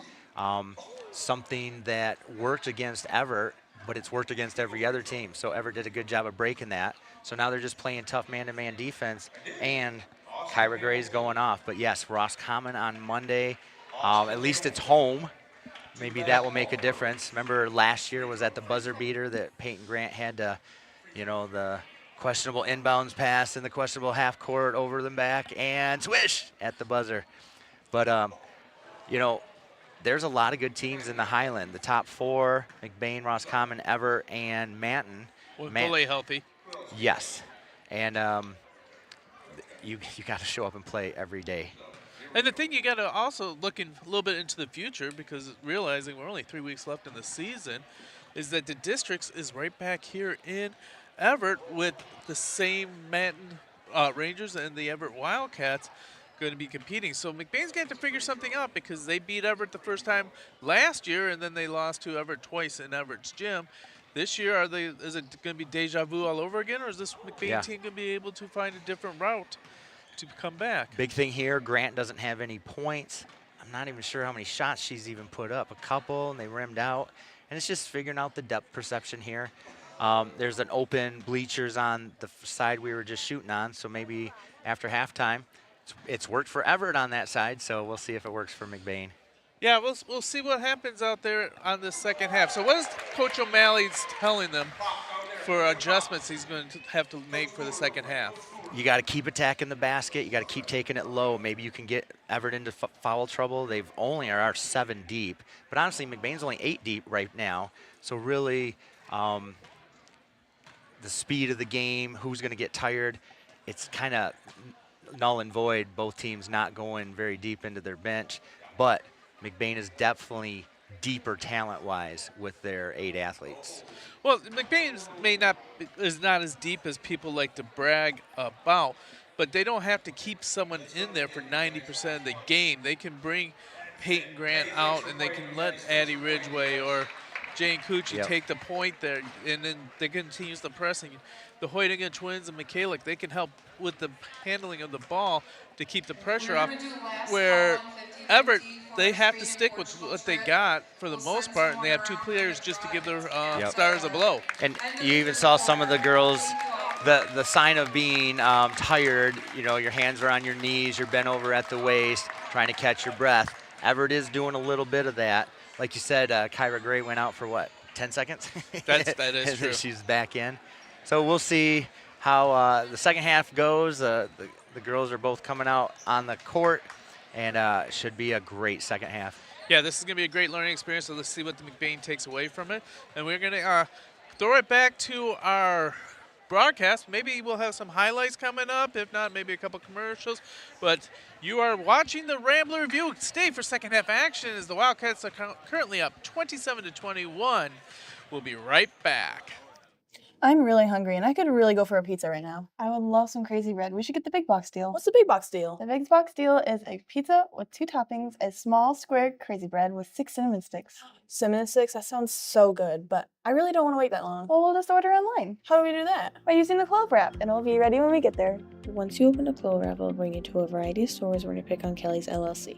S2: something that worked against Evart, but it's worked against every other team. So Evart did a good job of breaking that. So now they're just playing tough man-to-man defense and Kyra Gray's going off. But yes, Roscommon on Monday. At least it's home. Maybe that will make a difference. Remember last year was at the buzzer beater that Peyton Grant had to, the questionable inbounds pass and the questionable half court over them back and swish at the buzzer. But, there's a lot of good teams in the Highland. The top four, McBain, Roscommon, Evart, and Manton.
S1: Fully healthy.
S2: Yes. And you got to show up and play every day.
S1: And the thing you got to also look a little bit into the future, because realizing we're only 3 weeks left in the season, is that the districts is right back here in Evart with the same Manton Rangers and the Evart Wildcats going to be competing. So McBain's going to have to figure something out, because they beat Evart the first time last year, and then they lost to Evart twice in Evert's gym. This year, is it going to be deja vu all over again, or is this McBain team going to be able to find a different route to come back?
S2: Big thing here, Grant doesn't have any points. I'm not even sure how many shots she's even put up. A couple, and they rimmed out. And it's just figuring out the depth perception here. There's an open bleachers on the side we were just shooting on, so maybe after halftime. It's worked for Evart on that side, so we'll see if it works for McBain.
S1: Yeah, we'll see what happens out there on the second half. So what is Coach O'Malley telling them for adjustments he's going to have to make for the second half?
S2: You got to keep attacking the basket. You got to keep taking it low. Maybe you can get Evart into foul trouble. They've only are 7 deep, but honestly, McBain's only 8 deep right now. So really, the speed of the game, who's going to get tired, it's kind of null and void. Both teams not going very deep into their bench, but McBain is definitely deeper talent-wise with their 8 athletes.
S1: Well, McBain is not as deep as people like to brag about, but they don't have to keep someone in there for 90% of the game. They can bring Peyton Grant out, and they can let Addie Ridgway or Jane Cucci take the point there, and then they continue the pressing. The Hoytigan twins and McCallick, they can help with the handling of the ball to keep the pressure off, where Evart, they have to stick with what they got for the most part, and they have 2 players just to give their stars a blow.
S2: And you even saw some of the girls, the sign of being tired, your hands are on your knees, you're bent over at the waist, trying to catch your breath. Evart is doing a little bit of that. Like you said, Kyra Gray went out for what, 10 seconds?
S1: That is true.
S2: She's back in. So we'll see how the second half goes. The girls are both coming out on the court, and should be a great second half.
S1: Yeah, this is going to be a great learning experience, so let's see what the McBain takes away from it. And we're going to throw it back to our broadcast. Maybe we'll have some highlights coming up. If not, maybe a couple commercials. But you are watching the Rambler Review. Stay for second half action as the Wildcats are currently up 27-21. We'll be right back.
S12: I'm really hungry, and I could really go for a pizza right now. I would love some crazy bread. We should get the big box deal.
S13: What's the big box deal?
S12: The big box deal is a pizza with 2 toppings, a small square crazy bread with 6 cinnamon sticks.
S13: Cinnamon sticks? That sounds so good, but I really don't want to wait that long.
S12: Well, we'll just order online.
S13: How do we do that?
S12: By using the Clover app, and it'll be ready when we get there.
S14: Once you open the Clover app, it'll bring you to a variety of stores where to pick on Kelly's LLC.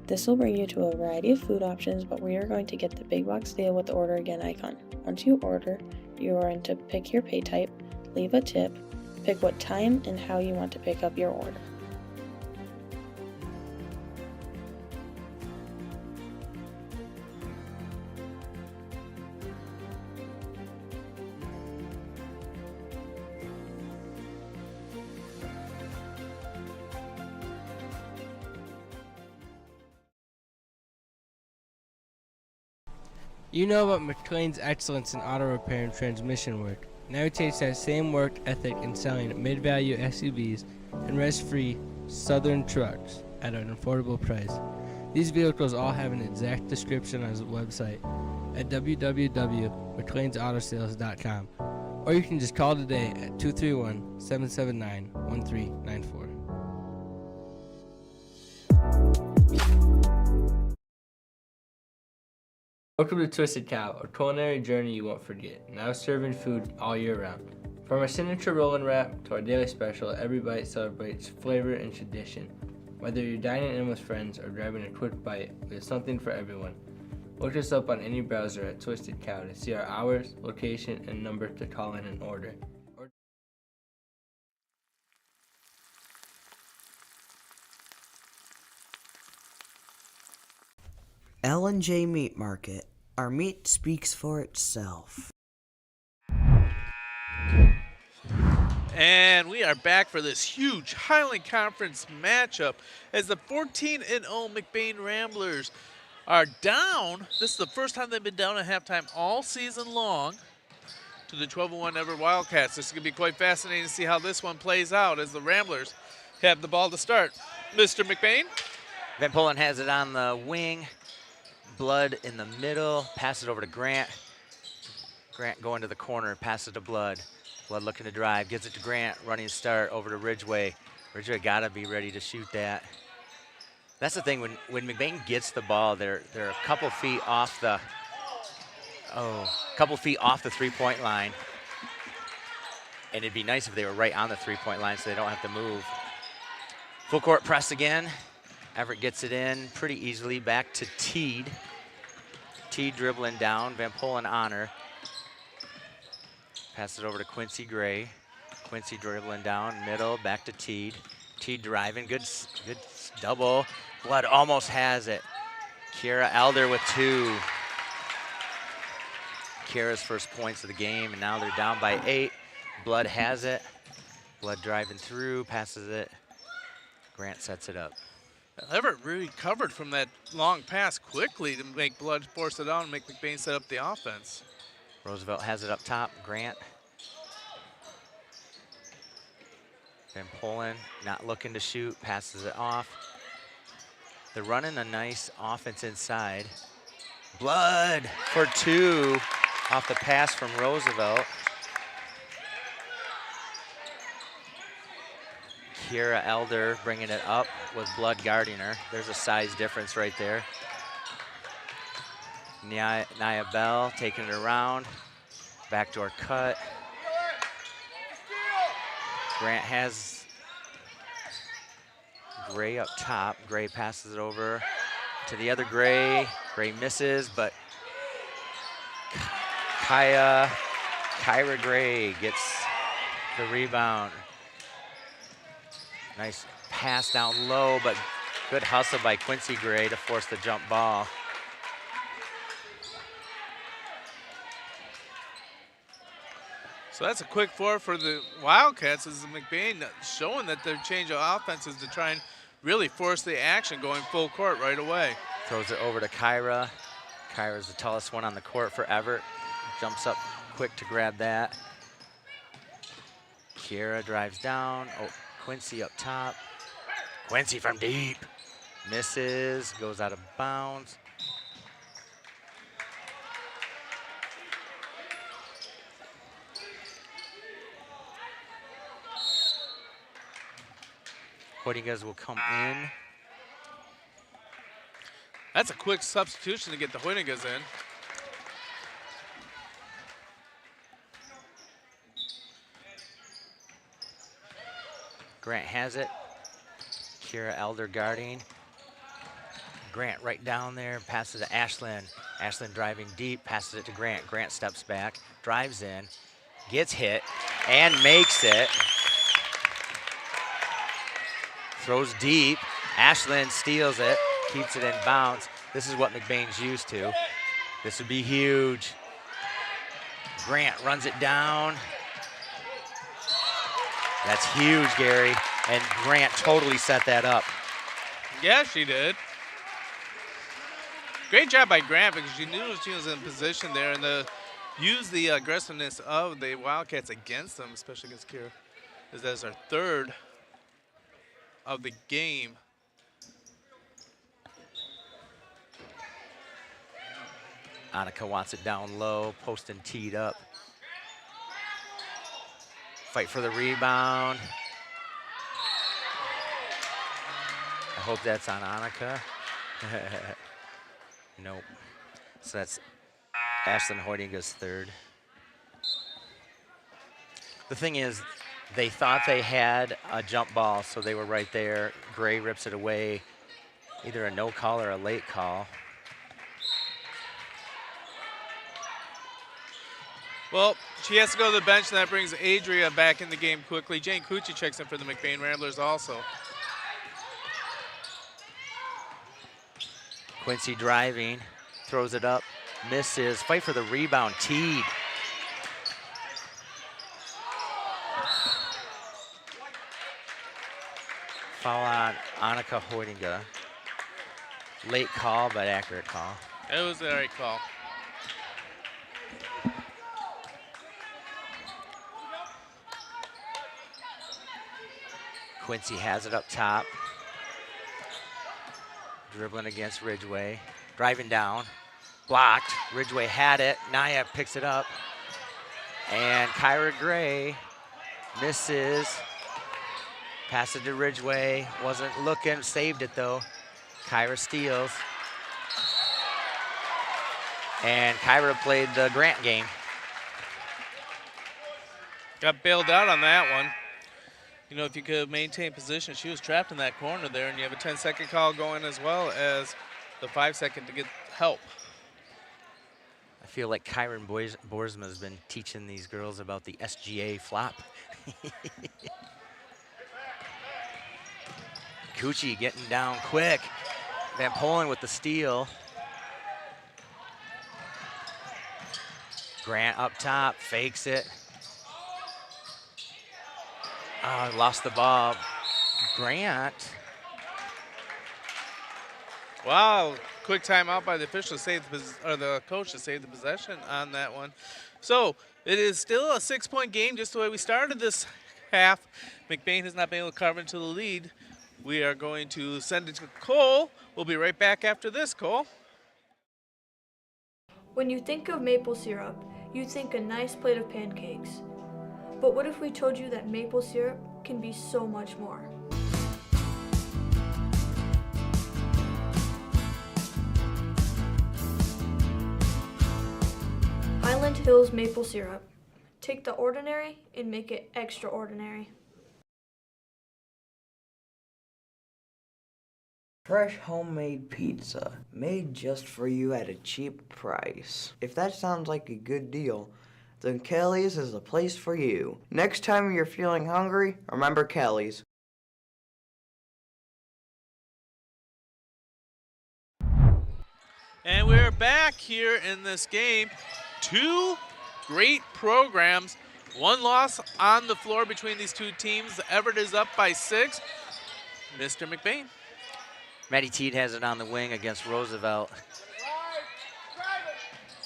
S14: This will bring you to a variety of food options, but we are going to get the big box deal with the order again icon. Once you order, you are in to pick your pay type, leave a tip, pick what time and how you want to pick up your order.
S15: You know about McLain's excellence in auto repair and transmission work. Now he takes that same work ethic in selling mid-value SUVs and rest-free Southern trucks at an affordable price. These vehicles all have an exact description on his website at www.mclainsautosales.com, or you can just call today at 231-779-1394. Welcome to Twisted Cow, a culinary journey you won't forget. Now serving food all year round. From our signature roll and wrap to our daily special, every bite celebrates flavor and tradition. Whether you're dining in with friends or grabbing a quick bite, we have something for everyone. Look us up on any browser at Twisted Cow to see our hours, location, and number to call in and order.
S11: L&J Meat Market. Our meat speaks for itself.
S1: And we are back for this huge Highland Conference matchup as the 14-0 McBain Ramblers are down. This is the first time they've been down at halftime all season long to the 12-1 Everett Wildcats. This is going to be quite fascinating to see how this one plays out as the Ramblers have the ball to start. Mr. McBain?
S2: Van Polen has it on the wing. Blood in the middle. Pass it over to Grant. Grant going to the corner. Pass it to Blood. Blood looking to drive. Gives it to Grant. Running start over to Ridgeway. Ridgeway got to be ready to shoot that. That's the thing. When McBain gets the ball, they're a couple feet off the three-point line. And it'd be nice if they were right on the three-point line so they don't have to move. Full court press again. Everett gets it in pretty easily. Back to Teed. Teed dribbling down. Van Polen on her. Pass it over to Quincy Gray. Quincy dribbling down, middle, back to Teed. Teed driving, good double. Blood almost has it. Kiera Elder with 2. Kiera's first points of the game, and now they're down by 8. Blood has it. Blood driving through, passes it. Grant sets it up.
S1: Everett really recovered from that long pass quickly to make Blood force it out and make McBain set up the offense.
S2: Roosevelt has it up top, Grant. Van Polen not looking to shoot, passes it off. They're running a nice offense inside. Blood for 2 off the pass from Roosevelt. Kiera Elder bringing it up with Blood guarding her. There's a size difference right there. Nia Bell taking it around. Backdoor cut. Grant has Gray up top. Gray passes it over to the other Gray. Gray misses, but Kyra Gray gets the rebound. Nice pass down low, but good hustle by Quincy Gray to force the jump ball.
S1: So that's a quick 4 for the Wildcats as McBain showing that their change of offense is to try and really force the action going full court right away.
S2: Throws it over to Kyra. Kyra's the tallest one on the court for Everett. Jumps up quick to grab that. Kiera drives down. Oh, Quincy up top. Quincy from deep. Misses, goes out of bounds. Hoytingas will come in.
S1: That's a quick substitution to get the Hoytingas in.
S2: Grant has it. Kiera Elder guarding. Grant right down there, passes to Ashlyn. Ashlyn driving deep, passes it to Grant. Grant steps back, drives in, gets hit, and makes it. Throws deep. Ashlyn steals it, keeps it in bounds. This is what McBain's used to. This would be huge. Grant runs it down. That's huge, Gary. And Grant totally set that up.
S1: Yeah, she did. Great job by Grant because she knew she was in position there and to use the aggressiveness of the Wildcats against them, especially against Kiera. That's our 3rd of the game.
S2: Annika wants it down low, Poston teed up. Fight for the rebound. I hope that's on Annika. Nope. So that's Ashlyn Hoytinga's 3rd. The thing is, they thought they had a jump ball, so they were right there. Gray rips it away. Either a no call or a late call.
S1: Well, she has to go to the bench, and that brings Adria back in the game quickly. Jane Cucci checks in for the McBain Ramblers also.
S2: Quincy driving, throws it up, misses. Fight for the rebound, Teed. Foul on Annika Hoidinga. Late call, but accurate call.
S1: It was the right call.
S2: Quincy has it up top. Dribbling against Ridgway. Driving down. Blocked. Ridgway had it. Naya picks it up. And Kyra Gray misses. Pass it to Ridgway. Wasn't looking. Saved it though. Kyra steals. And Kyra played the Grant game.
S1: Got bailed out on that one. You know, if you could maintain position, she was trapped in that corner there, and you have a 10-second call going as well as the 5-second to get help.
S2: I feel like Kyron Boersma has been teaching these girls about the SGA flop. Coochie getting down quick. Van Polen with the steal. Grant up top, fakes it. Oh, lost the ball. Grant.
S1: Wow, quick timeout by the official to save the coach to save the possession on that one. So it is still a 6-point game, just the way we started this half. McBain has not been able to carve into the lead. We are going to send it to Cole. We'll be right back after this, Cole.
S16: When you think of maple syrup, you think a nice plate of pancakes. But what if we told you that maple syrup can be so much more? Highland Hills maple syrup. Take the ordinary and make it extraordinary.
S11: Fresh homemade pizza, made just for you at a cheap price. If that sounds like a good deal, then Kelly's is the place for you. Next time you're feeling hungry, remember Kelly's.
S1: And we're back here in this game. Two great programs. One loss on the floor between these two teams. Everett is up by 6. Mr. McBain.
S2: Maddie Teed has it on the wing against Roosevelt.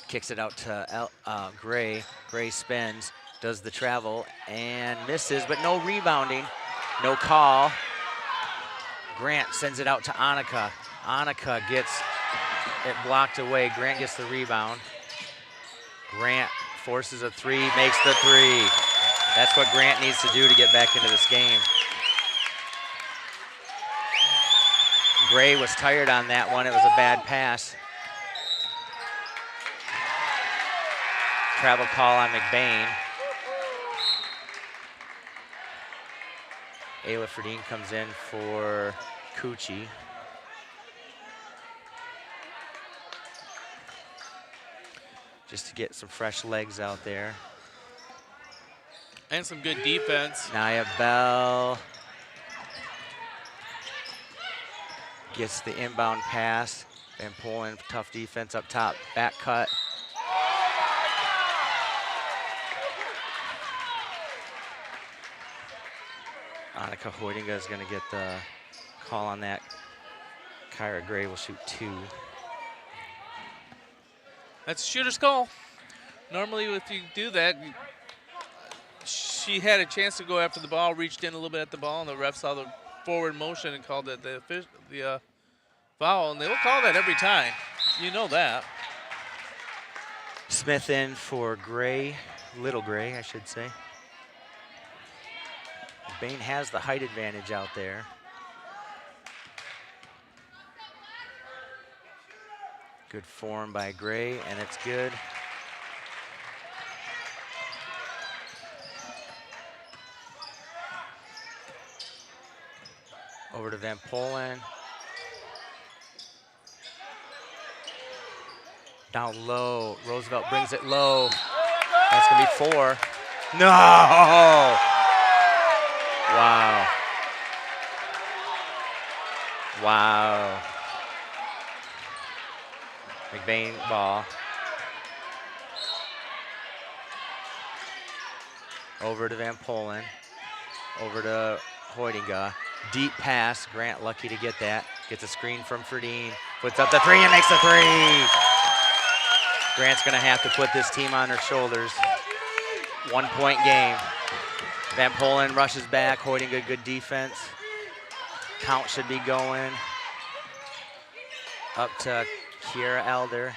S2: Kicks it out to Gray. Gray spins, does the travel, and misses, but no rebounding. No call. Grant sends it out to Annika. Annika gets it blocked away. Grant gets the rebound. Grant forces a 3, makes the 3. That's what Grant needs to do to get back into this game. Gray was tired on that one. It was a bad pass. Travel call on McBain. Ayla Ferdine comes in for Coochie. Just to get some fresh legs out there.
S1: And some good defense.
S2: Nia Bell gets the inbound pass. Van Polen, tough defense up top. Back cut. Annika Hoidinga is going to get the call on that. Kyra Gray will shoot 2.
S1: That's a shooter's call. Normally if you do that, she had a chance to go after the ball, reached in a little bit at the ball, and the ref saw the forward motion and called it the foul, and they will call that every time. You know that.
S2: Smith in for Gray, Little Gray, I should say. Bain has the height advantage out there. Good form by Gray, and it's good. Over to Van Polen. Down low, Roosevelt brings it low. That's gonna be 4. No! Wow. Wow. McBain ball. Over to Van Polen. Over to Hoydinga. Deep pass. Grant lucky to get that. Gets a screen from Ferdine. Puts up the three and makes the three. Grant's going to have to put this team on her shoulders. 1 point game. Van Polen rushes back. Hoydinga, good defense. Count should be going. Up to Kiera Elder.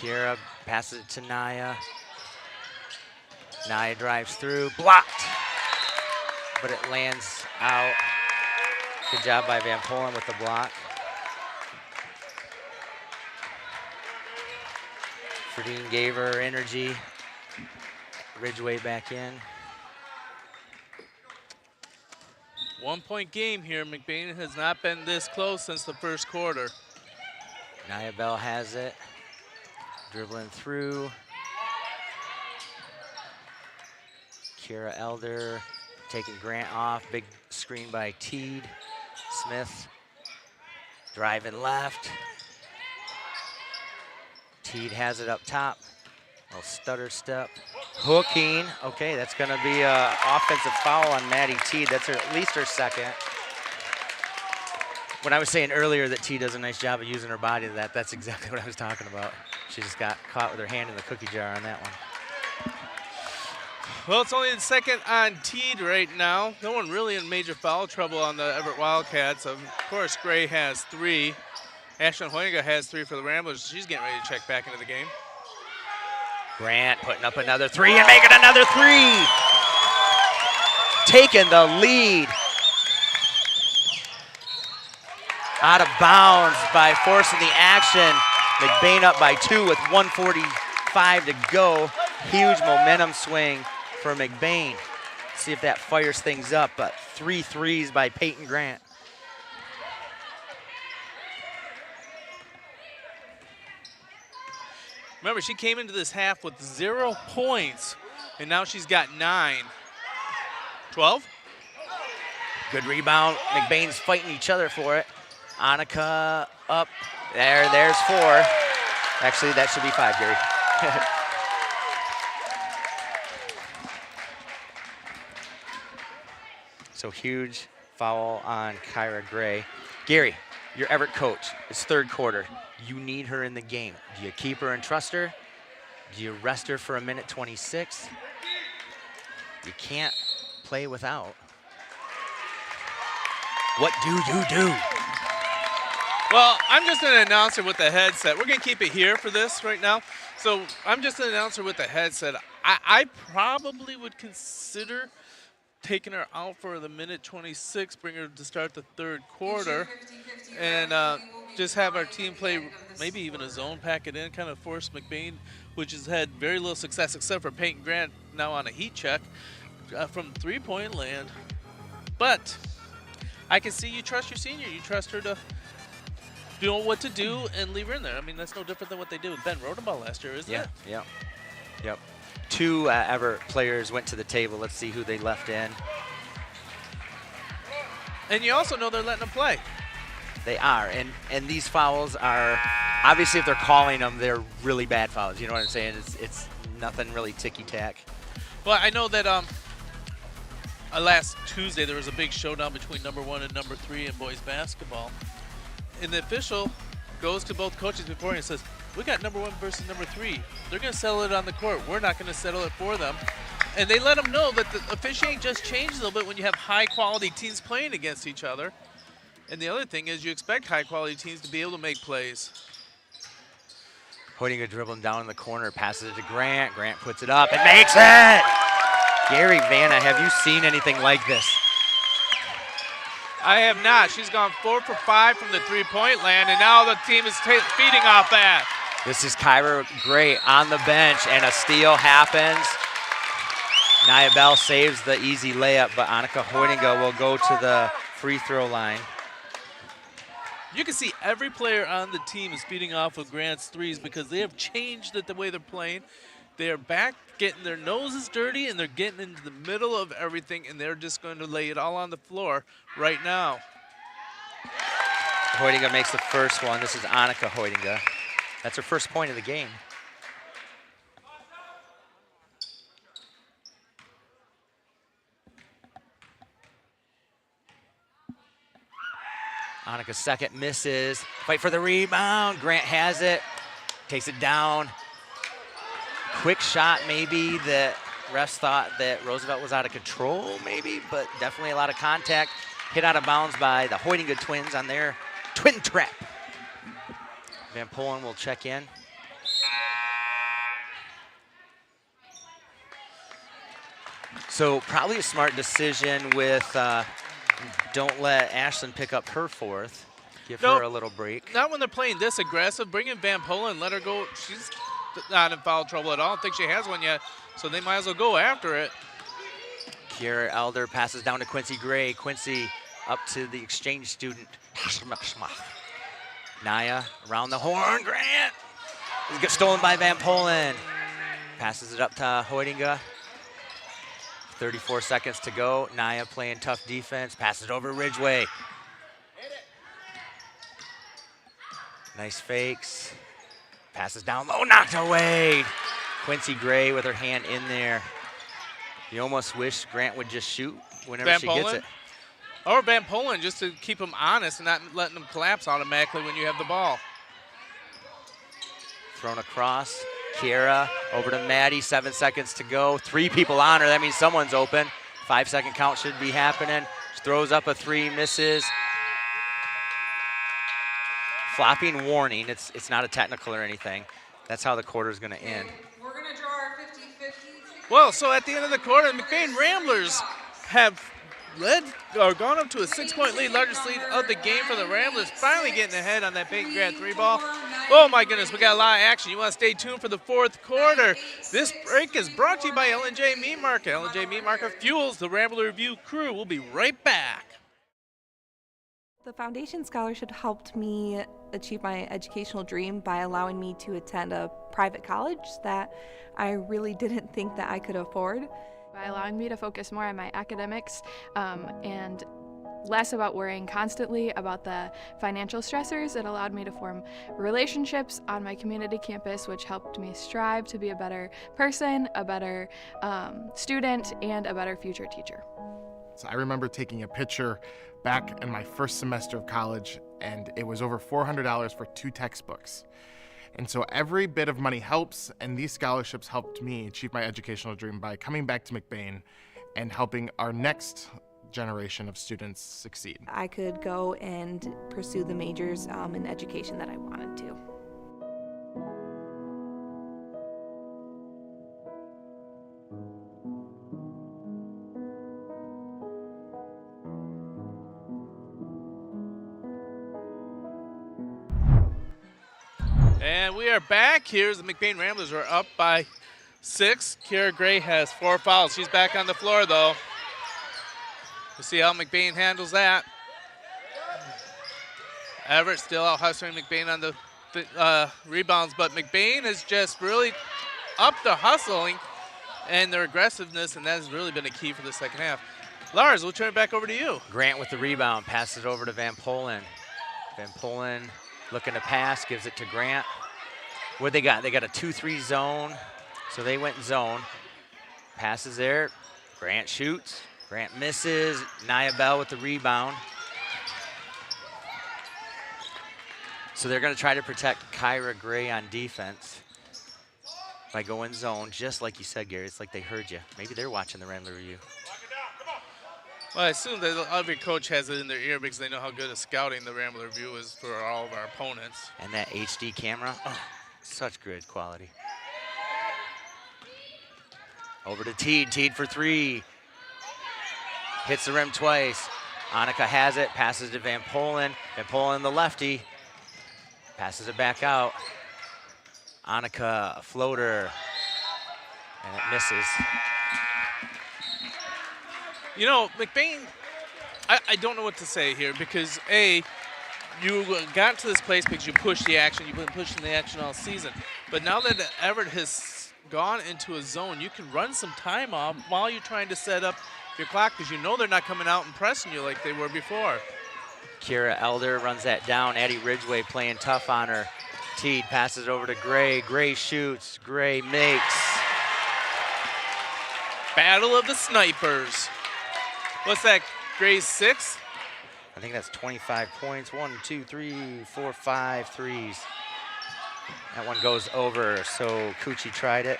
S2: Kiera passes it to Naya. Naya drives through, blocked, but it lands out. Good job by Van Polen with the block. Ferdine gave her energy. Ridgeway back in.
S1: 1 point game here. McBain has not been this close since the first quarter.
S2: Naya Bell has it. Dribbling through. Kiera Elder taking Grant off. Big screen by Teed. Smith driving left. Teed has it up top. Little stutter step. Hooking. Okay, that's going to be an offensive foul on Maddie Teed. That's at least her second. When I was saying earlier that Teed does a nice job of using her body to that, that's exactly what I was talking about. She just got caught with her hand in the cookie jar on that one.
S1: Well, it's only the second on Teed right now. No one really in major foul trouble on the Evart Wildcats. Of course, Gray has 3. Ashlyn Hoyinga has 3 for the Ramblers. She's getting ready to check back into the game.
S2: Grant putting up another 3 and making another 3. Taking the lead. Out of bounds by forcing the action. McBain up by 2 with 1:45 to go. Huge momentum swing for McBain. See if that fires things up, but 3 threes by Peyton Grant.
S1: Remember, she came into this half with 0 points, and now she's got 9. 12?
S2: Good rebound. McBain's fighting each other for it. Annika up. There's 4. Actually, that should be 5, Gary. So huge foul on Kyra Gray. Gary, your Evart coach. It's third quarter. You need her in the game. Do you keep her and trust her? Do you rest her for a minute 26? You can't play without. What do you do?
S1: Well, I'm just an announcer with a headset. We're going to keep it here for this right now. So I'm just an announcer with a headset. I probably would consider taking her out for the minute 26, bring her to start the third quarter, and just have our team play maybe even a zone, pack it in, kind of force McBain, which has had very little success except for Peyton Grant now on a heat check from three-point land. But I can see you trust your senior. You trust her to know what to do and leave her in there. I mean, that's no different than what they did with Ben Rodenbaugh last year, isn't it?
S2: Yep. 2 Evart players went to the table. Let's see who they left in.
S1: And you also know they're letting them play.
S2: They are, and these fouls are, obviously if they're calling them, they're really bad fouls. You know what I'm saying? It's nothing really ticky-tack.
S1: Well, I know that last Tuesday there was a big showdown between number 1 and number 3 in boys basketball. And the official goes to both coaches before and says, we got number 1 versus number 3. They're going to settle it on the court. We're not going to settle it for them. And they let them know that the officiating just changed a little bit when you have high-quality teams playing against each other. And the other thing is you expect high-quality teams to be able to make plays.
S2: Hoydinga dribbling down in the corner, passes it to Grant. Grant puts it up and makes it! Gary Vanna, have you seen anything like this?
S1: I have not. She's gone 4 for 5 from the three-point land, and now the team is feeding off that.
S2: This is Kyra Gray on the bench, and a steal happens. Nia Bell saves the easy layup, but Annika Hoydinga will go to the free throw line.
S1: You can see every player on the team is feeding off of Grant's threes because they have changed the way they're playing. They're back getting their noses dirty, and they're getting into the middle of everything, and they're just going to lay it all on the floor right now.
S2: Hoidinga makes the first one. This is Annika Hoidinga. That's her first point of the game. Annika's second misses. Fight for the rebound. Grant has it. Takes it down. Quick shot maybe that refs thought that Roosevelt was out of control maybe, but definitely a lot of contact. Hit out of bounds by the Hoidinga twins on their twin trap. Van Polen will check in. So probably a smart decision with don't let Ashlyn pick up her fourth. Give her a little break.
S1: Not when they're playing this aggressive. Bring in Van Polen, let her go. She's not in foul trouble at all. I don't think she has one yet, so they might as well go after it.
S2: Kiera Elder passes down to Quincy Gray. Quincy up to the exchange student. Naya around the horn. Grant gets stolen by Van Polen. Passes it up to Hoidinga. 34 seconds to go. Naya playing tough defense. Passes it over Ridgeway. Nice fakes. Passes down low, knocked away. Quincy Gray with her hand in there. You almost wish Grant would just shoot whenever she gets it.
S1: Or Van Polen, just to keep them honest and not letting them collapse automatically when you have the ball.
S2: Thrown across. Kiera over to Maddie, 7 seconds to go. 3 people on her, that means someone's open. 5-second count should be happening. She throws up a 3, misses. Flopping warning, it's not a technical or anything. That's how the quarter's gonna end.
S17: We're gonna draw our 50-50.
S1: Well, so at the end of the quarter, McBain Ramblers have led or gone up to a 6-point lead, largest lead of the game for the Ramblers, finally getting ahead on that big grad 3 ball. Oh my goodness, we got a lot of action. You want to stay tuned for the 4th quarter. This break is brought to you by L&J Meat Market. L&J Meat Market fuels the Rambler Review crew. We'll be right back.
S18: The Foundation Scholarship helped me achieve my educational dream by allowing me to attend a private college that I really didn't think that I could afford.
S7: By allowing me to focus more on my academics and less about worrying constantly about the financial stressors, it allowed me to form relationships on my community campus, which helped me strive to be a better person, a better student, and a better future teacher.
S19: So I remember taking a picture back in my first semester of college, and it was over $400 for 2 textbooks. And so every bit of money helps, and these scholarships helped me achieve my educational dream by coming back to McBain and helping our next generation of students succeed.
S18: I could go and pursue the majors in education that I wanted to.
S1: And we are back. Here's the McBain Ramblers. We're up by 6. Kiera Gray has 4 fouls. She's back on the floor, though. We'll see how McBain handles that. Evart still out hustling McBain on the rebounds, but McBain has just really upped the hustling and their aggressiveness, and that has really been a key for the second half. Lars, we'll turn it back over to you.
S2: Grant with the rebound, passes it over to Van Polen. Van Polen looking to pass, gives it to Grant. What they got? They got a 2-3 zone, so they went zone. Passes there, Grant shoots, Grant misses. Nia Bell with the rebound. So they're gonna try to protect Kyra Gray on defense by going zone, just like you said, Gary. It's like they heard you. Maybe they're watching the Rambler Review.
S1: Well, I assume that every coach has it in their ear because they know how good at scouting the Rambler Review is for all of our opponents.
S2: And that HD camera, oh, such good quality. Over to Teed, Teed for 3. Hits the rim twice. Annika has it, passes to Van Polen. Van Polen, the lefty, passes it back out. Annika, a floater, and it misses.
S1: You know, McBain, I don't know what to say here because, A, you got to this place because you pushed the action. You've been pushing the action all season. But now that Evart has gone into a zone, you can run some time off while you're trying to set up your clock because you know they're not coming out and pressing you like they were before.
S2: Kira Elder runs that down. Addie Ridgway playing tough on her. Teed passes it over to Gray. Gray shoots. Gray makes.
S1: Battle of the snipers. What's that, Gray's 6?
S2: I think that's 25 points. 1, 2, 3, 4, 5 threes. That one goes over, so Coochie tried it.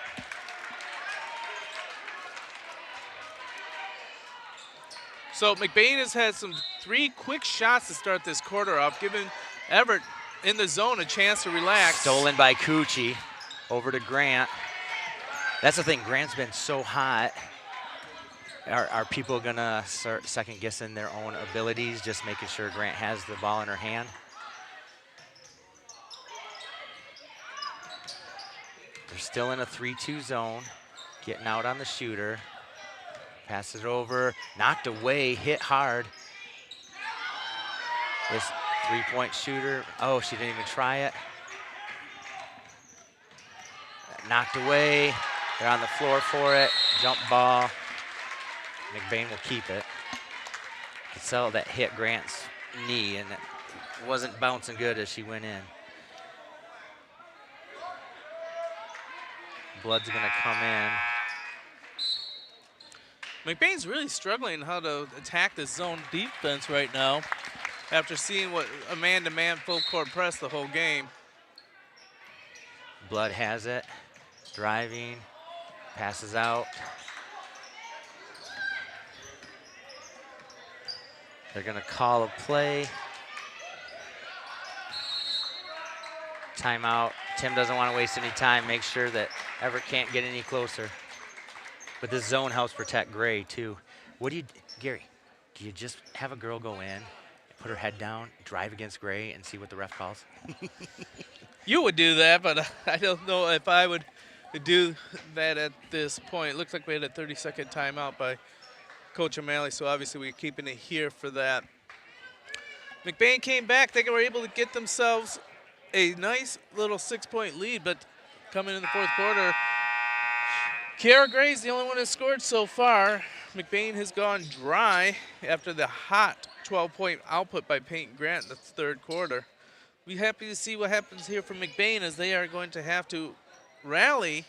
S1: So McBain has had some 3 quick shots to start this quarter off, giving Evart in the zone a chance to relax.
S2: Stolen by Coochie. Over to Grant. That's the thing, Grant's been so hot. Are people gonna start second guessing their own abilities, just making sure Grant has the ball in her hand? They're still in a 3-2 zone, getting out on the shooter. Pass it over, knocked away, hit hard. This 3-point shooter, oh, she didn't even try it. Knocked away, they're on the floor for it, jump ball. McBain will keep it. You can tell that hit Grant's knee and it wasn't bouncing good as she went in. Blood's gonna come in.
S1: McBain's really struggling how to attack this zone defense right now after seeing what a man-to-man full court press the whole game.
S2: Blood has it, driving, passes out. They're gonna call a play. Timeout. Tim doesn't want to waste any time. Make sure that Evart can't get any closer. But this zone helps protect Gray too. What do you, Gary, do you just have a girl go in, put her head down, drive against Gray and see what the ref calls?
S1: You would do that, but I don't know if I would do that at this point. It looks like we had a 30-second timeout by Coach O'Malley, so obviously we're keeping it here for that. McBain came back. They were able to get themselves a nice little 6-point lead, but coming in the fourth quarter, Kiara Gray's the only one that's scored so far. McBain has gone dry after the hot 12-point output by Peyton Grant in the third quarter. We're happy to see what happens here from McBain, as they are going to have to rally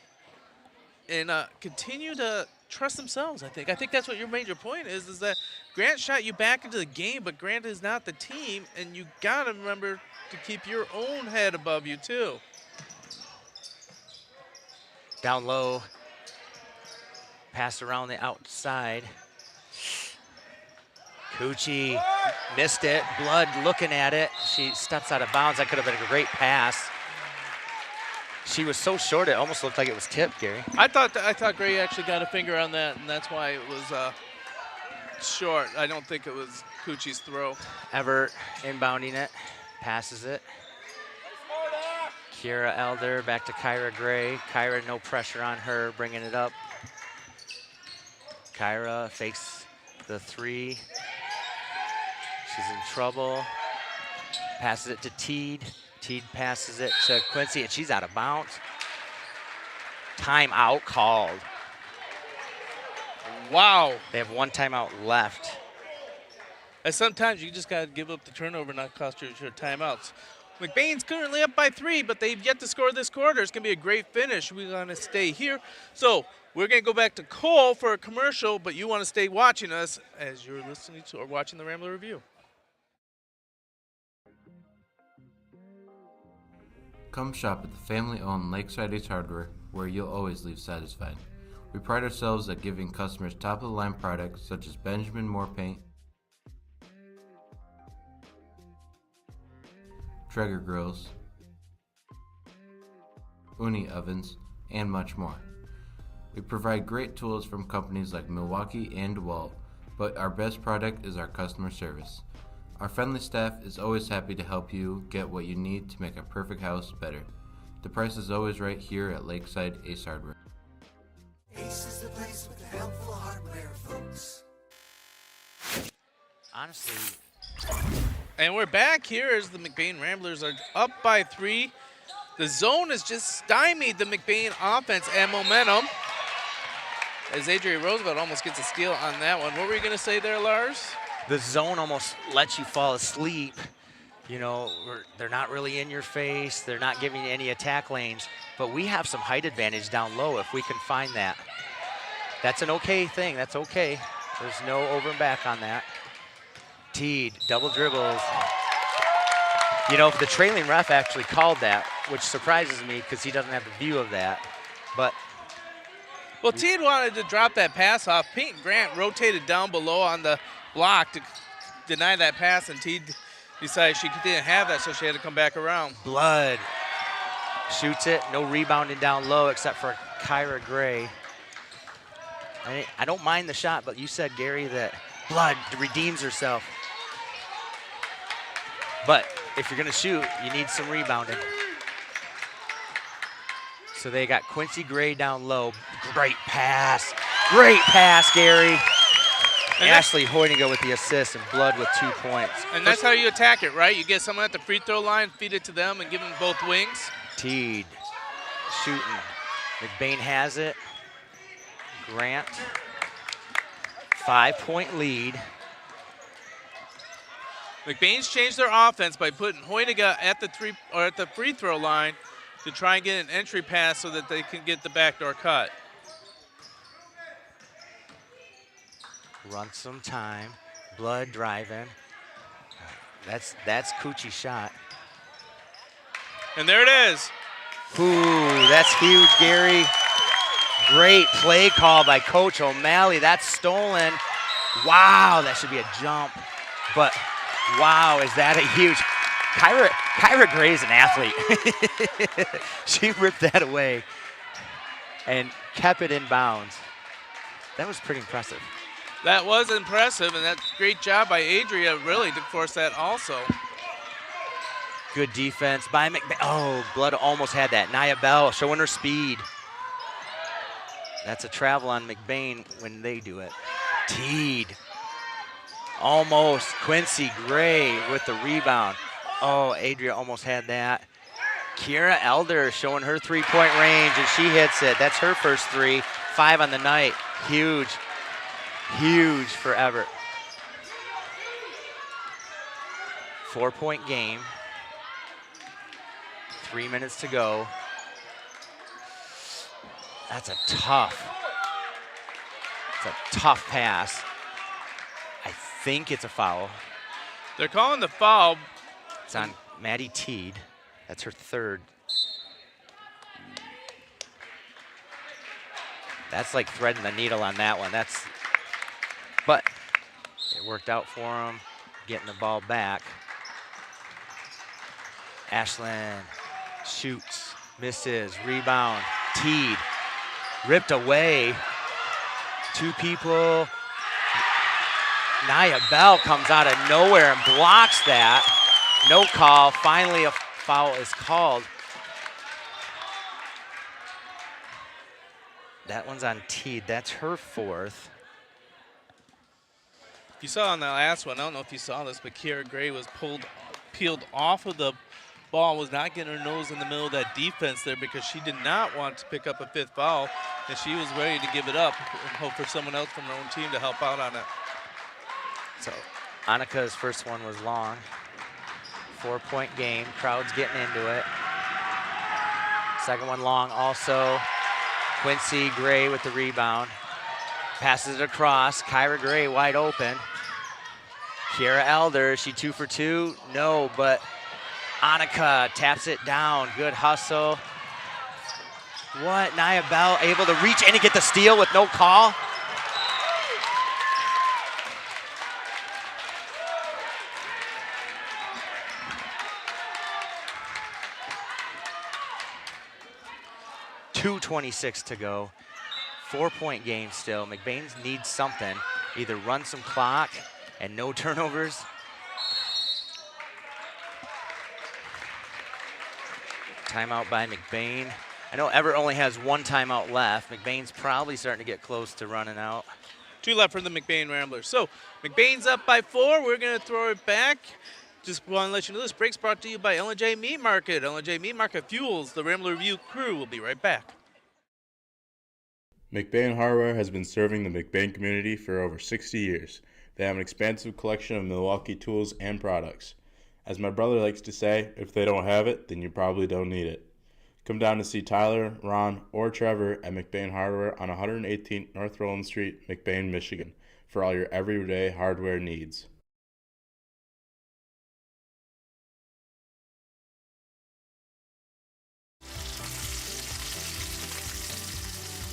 S1: and continue to trust themselves, I think. I think that's what your major point is that Grant shot you back into the game, but Grant is not the team, and you got to remember to keep your own head above you, too.
S2: Down low, pass around the outside. Coochie missed it. Blood looking at it. She steps out of bounds. That could have been a great pass. She was so short, it almost looked like it was tipped, Gary.
S1: I thought Gray actually got a finger on that, and that's why it was short. I don't think it was Coochie's throw.
S2: Evart inbounding it, passes it. Kira Elder back to Kyra Gray. Kyra, no pressure on her, bringing it up. Kyra fakes the 3. She's in trouble. Passes it to Teed. Teed passes it to Quincy, and she's out of bounds. Timeout called.
S1: Wow.
S2: They have 1 timeout left.
S1: And sometimes you just got to give up the turnover, not cost your timeouts. McBain's currently up by 3, but they've yet to score this quarter. It's going to be a great finish. We're going to stay here. So we're going to go back to Cole for a commercial, but you want to stay watching us as you're listening to or watching the Rambler Review.
S4: Come shop at the family-owned Lakeside Ace Hardware, where you'll always leave satisfied. We pride ourselves at giving customers top-of-the-line products such as Benjamin Moore paint, Traeger grills, Uni ovens, and much more. We provide great tools from companies like Milwaukee and DeWalt, but our best product is our customer service. Our friendly staff is always happy to help you get what you need to make a perfect house better. The price is always right here at Lakeside Ace Hardware.
S5: Ace is the place with the helpful hardware, folks.
S2: Honestly.
S1: And we're back here as the McBain Ramblers are up by 3. The zone has just stymied the McBain offense and momentum, as Adria Roosevelt almost gets a steal on that one. What were you going to say there, Lars?
S2: the zone almost lets you fall asleep. You know, they're not really in your face. They're not giving you any attack lanes. But we have some height advantage down low if we can find that. That's an okay thing. That's okay. There's no over and back on that. Teed, double dribbles. You know, the trailing ref actually called that, which surprises me because he doesn't have the view of that. But
S1: well, Teed wanted to drop that pass off. Peyton Grant rotated down below on the block to deny that pass, and Teed decided she didn't have that, so she had to come back around.
S2: Blood shoots it. No rebounding down low except for Kyra Gray. I don't mind the shot, but you said, Gary, that Blood redeems herself. But if you're going to shoot, you need some rebounding. So they got Quincy Gray down low. Great pass. Great pass, Gary. And Ashley Hoyninga with the assist and Blood with 2 points.
S1: And that's how you attack it, right? You get someone at the free throw line, feed it to them, and give them both wings.
S2: Teed shooting. McBain has it. Grant. 5-point lead.
S1: McBain's changed their offense by putting Hoyninga at the free throw line to try and get an entry pass so that they can get the backdoor cut.
S2: Run some time. Blood driving. That's Coochie's shot.
S1: And there it is.
S2: Ooh, that's huge, Gary. Great play call by Coach O'Malley. That's stolen. Wow, that should be a jump. But wow, is that a huge... Kyra Gray is an athlete. She ripped that away and kept it in bounds. That was pretty impressive.
S1: That was impressive, and that's a great job by Adria, really, to force that also.
S2: Good defense by McBain. Oh, Blood almost had that. Nia Bell showing her speed. That's a travel on McBain when they do it. Teed. Almost. Quincy Gray with the rebound. Oh, Adria almost had that. Kira Elder showing her three-point range, and she hits it. That's her first three. 5 on the night. Huge. Huge for Evart. 4-point game. 3 minutes to go. That's a tough pass. I think it's a foul.
S1: They're calling the foul.
S2: It's on Maddie Teed. That's her third. That's like threading the needle on that one. But it worked out for him, getting the ball back. Ashlyn shoots, misses, rebound, Teed, ripped away. 2 people. Nia Bell comes out of nowhere and blocks that. No call. Finally, a foul is called. That one's on Teed. That's her 4th.
S1: You saw on that last one, I don't know if you saw this, but Kiera Gray was peeled off of the ball, was not getting her nose in the middle of that defense there because she did not want to pick up a 5th foul, and she was ready to give it up and hope for someone else from her own team to help out on it.
S2: So Annika's first one was long. 4-point game, crowd's getting into it. Second one long also. Quincy Gray with the rebound. Passes it across, Kyra Gray wide open. Kiera Elder, is she 2 for 2? No, but Annika taps it down, good hustle. What, Nia Bell able to reach in and get the steal with no call? .226 to go. 4-point game still. McBain needs something. Either run some clock and no turnovers. Timeout by McBain. I know Evart only has 1 timeout left. McBain's probably starting to get close to running out.
S1: 2 left for the McBain Ramblers. So McBain's up by 4. We're going to throw it back. Just want to let you know this break's brought to you by L&J Meat Market. L&J Meat Market fuels the Rambler Review crew. We'll be right back.
S20: McBain Hardware has been serving the McBain community for over 60 years. They have an expansive collection of Milwaukee tools and products. As my brother likes to say, if they don't have it, then you probably don't need it. Come down to see Tyler, Ron, or Trevor at McBain Hardware on 118th North Roland Street, McBain, Michigan, for all your everyday hardware needs.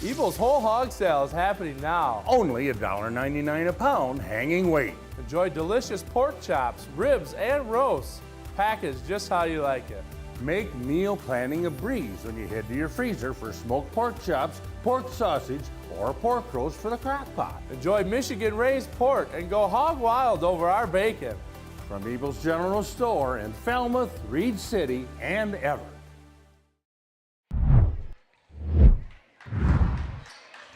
S21: Evil's Whole Hog Sale is happening now.
S22: Only $1.99 a pound, hanging weight.
S21: Enjoy delicious pork chops, ribs, and roasts, packaged just how you like it.
S22: Make meal planning a breeze when you head to your freezer for smoked pork chops, pork sausage, or pork roast for the crock pot.
S21: Enjoy Michigan-raised pork and go hog wild over our bacon.
S22: From Evil's General Store in Falmouth, Reed City, and Evart.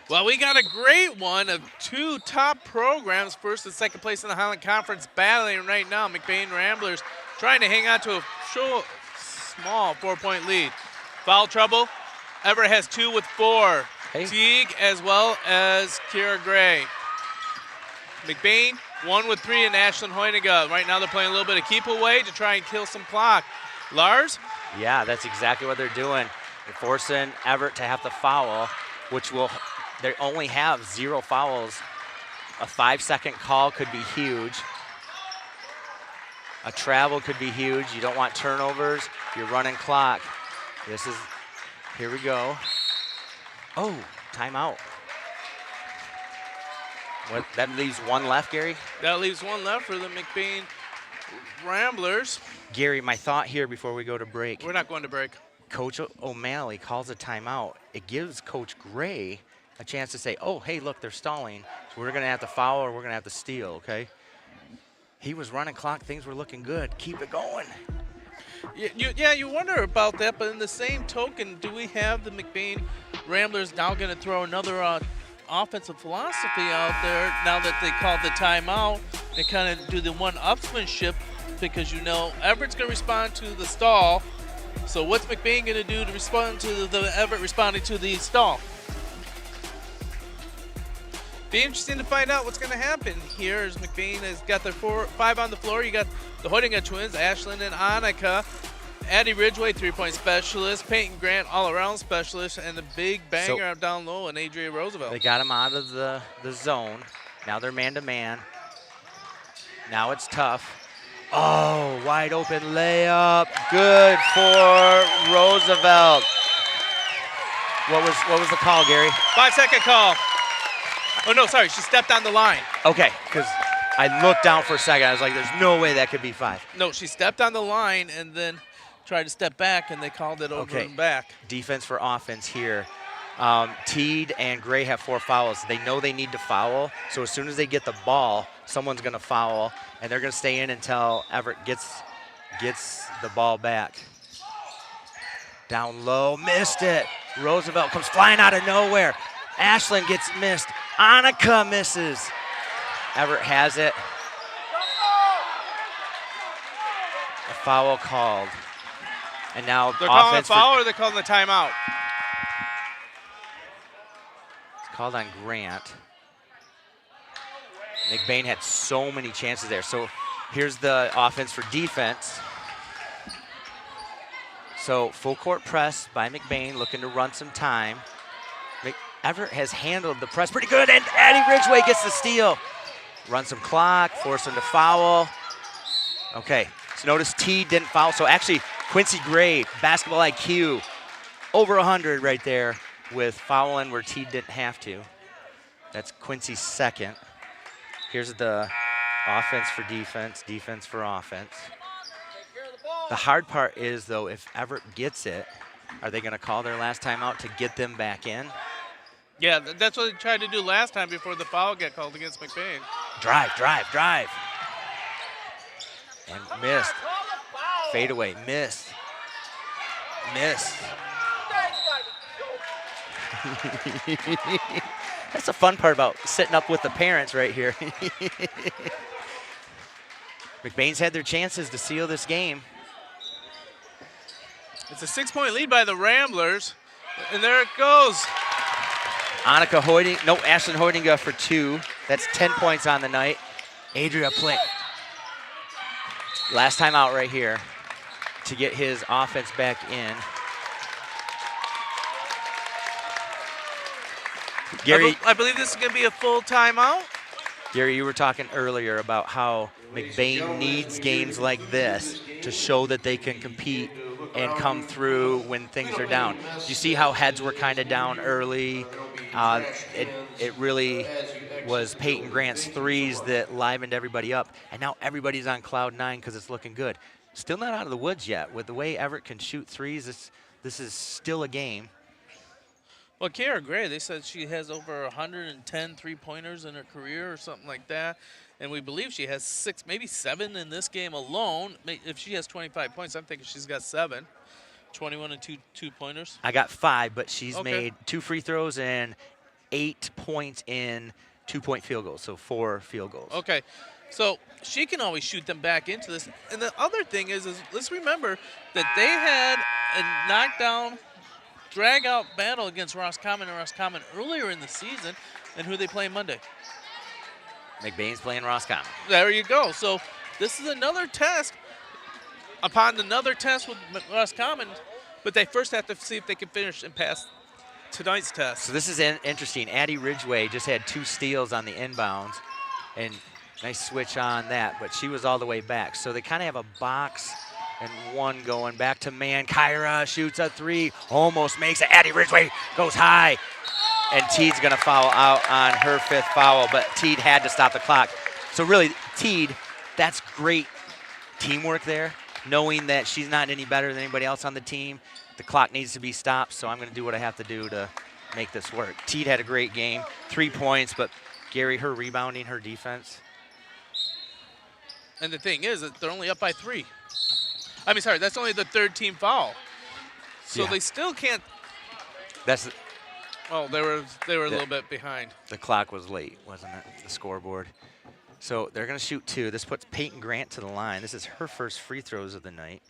S1: Well, we got a great one of two top programs, first and second place in the Highland Conference, battling right now. McBain Ramblers trying to hang on to a small 4-point lead. Foul trouble. Evart has 2 with 4.
S2: Hey.
S1: Teague as well as Kira Gray. McBain 1 with 3 and Ashlyn Hoyniga. Right now they're playing a little bit of keep away to try and kill some clock. Lars?
S2: Yeah, that's exactly what they're doing. They're forcing Evart to have to foul, which will, they only have 0 fouls. A 5-second call could be huge. A travel could be huge. You don't want turnovers. You're running clock. This is, here we go. Oh, timeout. What, that leaves 1 left, Gary?
S1: That leaves 1 left for the McBain Ramblers.
S2: Gary, my thought here before we go to break.
S1: We're not going to break.
S2: Coach O'Malley calls a timeout. It gives Coach Gray a chance to say, oh, hey, look, they're stalling. So we're going to have to foul or we're going to have to steal, okay? He was running clock. Things were looking good. Keep it going.
S1: Yeah, you wonder about that, but in the same token, do we have the McBain Ramblers now going to throw another offensive philosophy out there now that they called the timeout and kind of do the one-upsmanship, because you know Everett's going to respond to the stall. So what's McBain going to do to respond to the Evart responding to the stall? Be interesting to find out what's going to happen here as McBain has got their 5 on the floor. You got the Hoydinger twins, Ashlyn and Annika. Addie Ridgway, 3-point specialist. Peyton Grant, all-around specialist. And the big banger up down low, and Adria Roosevelt.
S2: They got him out of the zone. Now they're man-to-man. Now it's tough. Oh, wide open layup. Good for Roosevelt. What was the call, Gary?
S1: 5-second call. Oh, no, sorry. She stepped on the line.
S2: Okay, because I looked down for a second. I was like, there's no way that could be 5.
S1: No, she stepped on the line and then tried to step back, and they called it over and back.
S2: Defense for offense here. Teed and Gray have 4 fouls. They know they need to foul, so as soon as they get the ball, someone's going to foul, and they're going to stay in until Evart gets the ball back. Down low, missed it. Roosevelt comes flying out of nowhere. Ashlyn gets missed. Annika misses. Evart has it. A foul called. And now
S1: they're calling a foul or they're calling the timeout?
S2: It's called on Grant. McBain had so many chances there. So here's the offense for defense. So full court press by McBain, looking to run some time. Evart has handled the press pretty good, and Addie Ridgway gets the steal. Run some clock, force him to foul. Okay, so notice T didn't foul. So actually, Quincy Gray, basketball IQ, over 100 right there with fouling where T didn't have to. That's Quincy's second. Here's the offense for defense, defense for offense. The hard part is, though, if Evart gets it, are they going to call their last timeout to get them back in?
S1: Yeah, that's what they tried to do last time before the foul got called against McBain.
S2: Drive. And missed. Fade away, miss. That's the fun part about sitting up with the parents right here. McBain's had their chances to seal this game.
S1: It's a 6-point lead by the Ramblers, and there it goes.
S2: Ashlyn Hoydinger for 2. That's 10 points on the night. Adria play. Last time out right here to get his offense back in. Gary,
S1: I believe this is going to be a full timeout.
S2: Gary, you were talking earlier about how McBain needs games like this to show that they can compete and come through when things are down. Do you see how heads were kind of down early? It really was Peyton Grant's threes that livened everybody up, and now everybody's on cloud 9 because it's looking good. Still not out of the woods yet. With the way Evart can shoot threes, this is still a game.
S1: Well, Kara Gray, they said she has over 110 three-pointers in her career or something like that. And we believe she has 6, maybe 7 in this game alone. If she has 25 points, I'm thinking she's got 7. 21 and two-pointers.
S2: I got 5, but she's made 2 free throws and 8 points in 2-point field goals, so 4 field goals.
S1: Okay, so she can always shoot them back into this. And the other thing is let's remember that they had a knockdown, drag-out battle against Roscommon and Roscommon earlier in the season. And who they play Monday?
S2: McBain's playing Roscommon.
S1: There you go. So this is another test upon another test with Roscommon, but they first have to see if they can finish and pass tonight's test.
S2: So this is interesting. Addie Ridgway just had 2 steals on the inbounds, and nice switch on that, but she was all the way back. So they kind of have a box and 1 going back to man. Kyra shoots a 3, almost makes it. Addie Ridgway goes high, and Teed's going to foul out on her 5th foul, but Teed had to stop the clock. So really, Teed, that's great teamwork there, knowing that she's not any better than anybody else on the team. The clock needs to be stopped, so I'm going to do what I have to do to make this work. Teed had a great game, 3 points, but Gary, her rebounding, her defense.
S1: And the thing is that they're only up by 3. I mean, sorry, that's only the 3rd team foul. So they still can't. Well, they were a little bit behind.
S2: The clock was late, wasn't it? The scoreboard. So they're going to shoot 2. This puts Peyton Grant to the line. This is her first free throws of the night.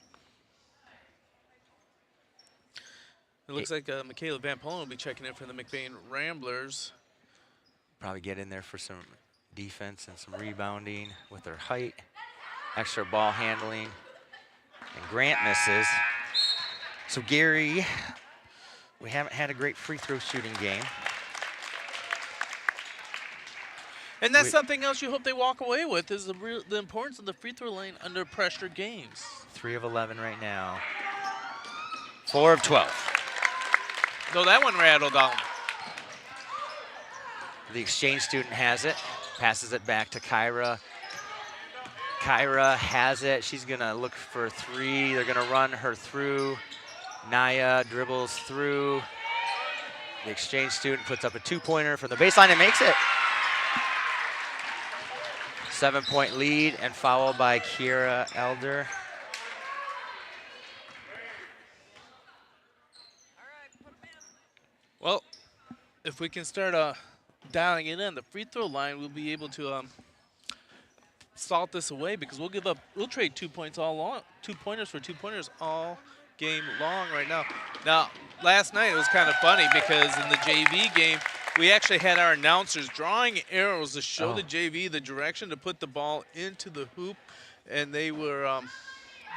S1: It looks like Michaela Van Polen will be checking in for the McBain Ramblers.
S2: Probably get in there for some defense and some rebounding with her height, extra ball handling, and Grant misses. So Gary, we haven't had a great free throw shooting game.
S1: And that's something else you hope they walk away with is the importance of the free throw line under pressure games.
S2: 3 of 11 right now. 4 of 12.
S1: Though that one rattled on.
S2: The exchange student has it, passes it back to Kyra. Kyra has it. She's going to look for 3. They're going to run her through. Naya dribbles through. The exchange student puts up a 2-pointer from the baseline and makes it. 7-point lead and fouled by Kiera Elder.
S1: Well, if we can start dialing it in, the free throw line, we'll be able to salt this away because we'll trade 2 points all long, 2-pointers for 2-pointers all game long right now. Now, last night it was kind of funny because in the JV game, we actually had our announcers drawing arrows to show the JV the direction to put the ball into the hoop, and they were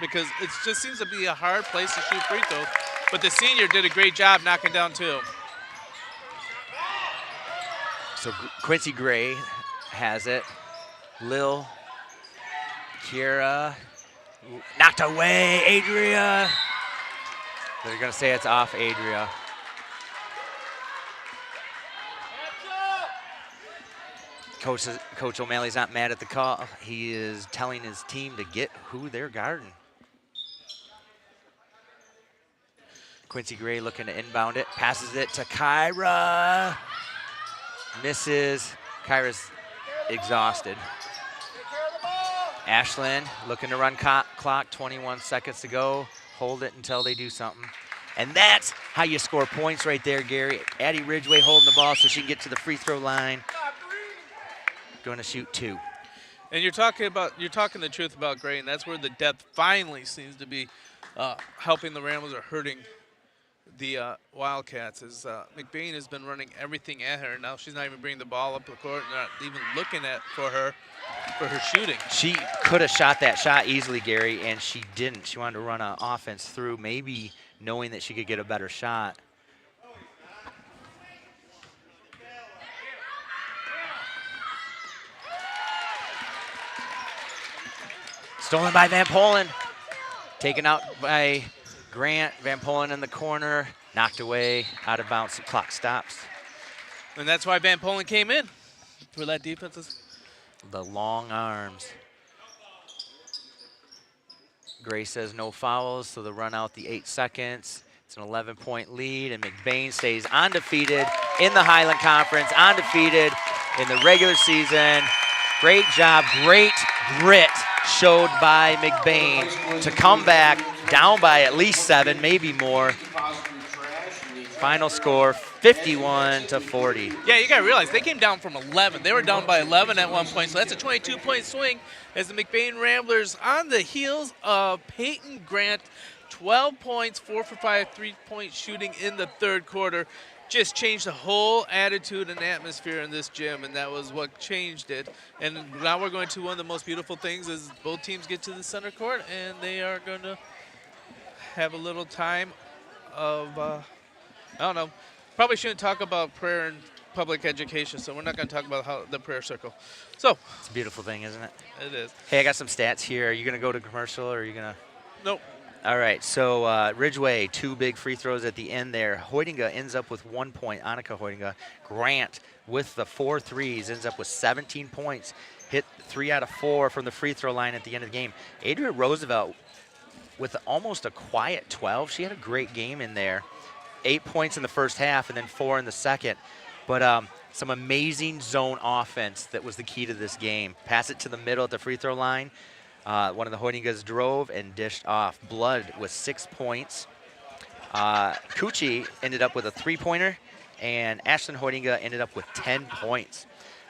S1: because it just seems to be a hard place to shoot free throws. But the senior did a great job knocking down 2.
S2: So Quincy Gray has it. Lil, Kiera, knocked away, Adria. They're gonna say it's off Adria. Coach O'Malley's not mad at the call. He is telling his team to get who they're guarding. Quincy Gray looking to inbound it, passes it to Kyra. Misses. Kyra's exhausted. Ashlyn looking to run clock, 21 seconds to go. Hold it until they do something. And that's how you score points right there, Gary. Addie Ridgway holding the ball so she can get to the free throw line. Going to shoot 2.
S1: And you're talking the truth about Gray, and that's where the depth finally seems to be helping the Ramblers or hurting the Wildcats is McBain has been running everything at her. Now she's not even bringing the ball up the court, not even looking at for her shooting.
S2: She could have shot that shot easily, Gary, and she didn't. She wanted to run an offense through, maybe knowing that she could get a better shot. Stolen by Van Polen. Taken out by Grant. Van Polen in the corner. Knocked away. Out of bounds. The clock stops.
S1: And that's why Van Polen came in. For that defense.
S2: The long arms. Gray says no fouls, so they'll run out the 8 seconds. It's an 11-point lead, and McBain stays undefeated in the Highland Conference, undefeated in the regular season. Great job, great grit showed by McBain to come back down by at least 7, maybe more. Final score, 51-40.
S1: Yeah, you got to realize they came down from 11. They were down by 11 at one point, so that's a 22-point swing as the McBain Ramblers on the heels of Peyton Grant. 12 points, 4 for 5, 3-point shooting in the third quarter. Just changed the whole attitude and atmosphere in this gym, and that was what changed it. And now we're going to one of the most beautiful things is both teams get to the center court, and they are going to have a little time of, I don't know, probably shouldn't talk about prayer and public education, so we're not going to talk about the prayer circle. So
S2: it's a beautiful thing, isn't it?
S1: It is.
S2: Hey, I got some stats here. Are you going to go to commercial, or are you going to?
S1: Nope.
S2: All right, so Ridgeway, 2 big free throws at the end there. Hoydinga ends up with 1 point, Annika Hoydinga. Grant with the 4 threes ends up with 17 points. Hit 3 out of 4 from the free throw line at the end of the game. Adria Roosevelt with almost a quiet 12. She had a great game in there. 8 points in the first half and then 4 in the second. But some amazing zone offense that was the key to this game. Pass it to the middle at the free throw line. One of the Hoydingas drove and dished off. Blood with 6 points. Cucci ended up with a 3-pointer, and Ashlyn Hoydinga ended up with 10 points.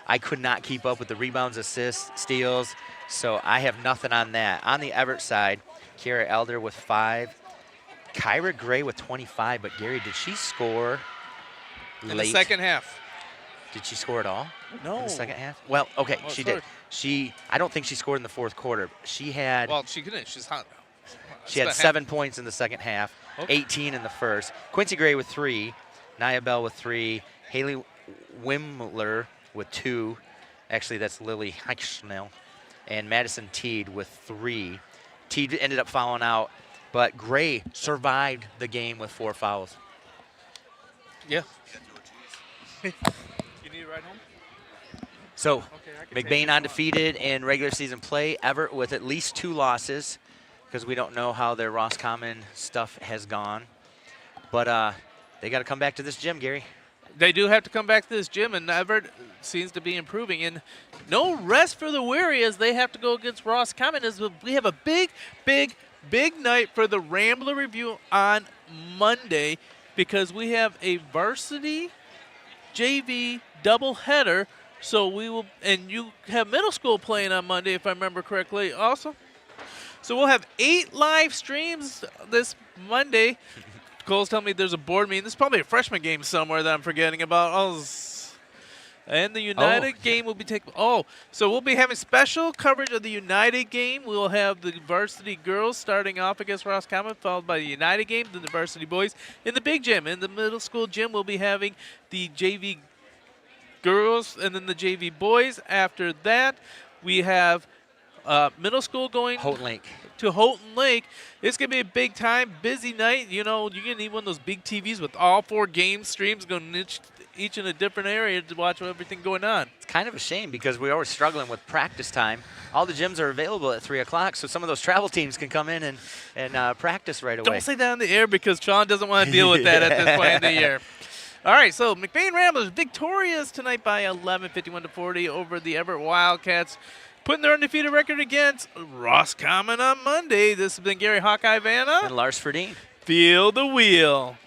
S2: I could not keep up with the rebounds, assists, steals, so I have nothing on that. On the Evart side, Kiara Elder with 5. Kyra Gray with 25, but Gary, did she score late?
S1: In the second half.
S2: Did she score at all?
S1: No.
S2: In the second half? Well, okay, she did. I don't think she scored in the fourth quarter. She had.
S1: Well, she couldn't. She's hot.
S2: She had 7 points in the second half, 18 in the first. Quincy Gray with 3, Nia Bell with 3, Haley Wimler with 2. Actually, that's Lily Heichschnell. And Madison Teed with 3. Teed ended up fouling out, but Gray survived the game with 4 fouls.
S1: Yeah. You need a ride home?
S2: So, McBain undefeated in regular season play. Evart with at least 2 losses because we don't know how their Roscommon stuff has gone. But they got to come back to this gym, Gary.
S1: They do have to come back to this gym, and Evart seems to be improving. And no rest for the weary as they have to go against Roscommon. As we have a big night for the Rambler Review on Monday because we have a varsity JV doubleheader. So we will, and you have middle school playing on Monday, if I remember correctly, also. So we'll have 8 live streams this Monday. Cole's telling me there's a board meeting. There's probably a freshman game somewhere that I'm forgetting about. And the United game will be taking. So we'll be having special coverage of the United game. We'll have the varsity girls starting off against Roscommon, followed by the United game, then the varsity boys in the big gym. In the middle school gym, we'll be having the JV girls and then the JV boys. After that, we have middle school going to Houghton Lake. It's going to be a big time, busy night. You know, you're going to need one of those big TVs with all 4 game streams going each in a different area to watch everything going on.
S2: It's kind of a shame because we're always struggling with practice time. All the gyms are available at 3 o'clock, so some of those travel teams can come in and practice right away.
S1: Don't say that on the air because Sean doesn't want to deal with that at this point in the year. All right, so McBain Ramblers victorious tonight by 11, 51-40 over the Evart Wildcats, putting their undefeated record against Roscommon on Monday. This has been Gary Hawkeye Vanna.
S2: And Lars Ferdine.
S1: Feel the wheel.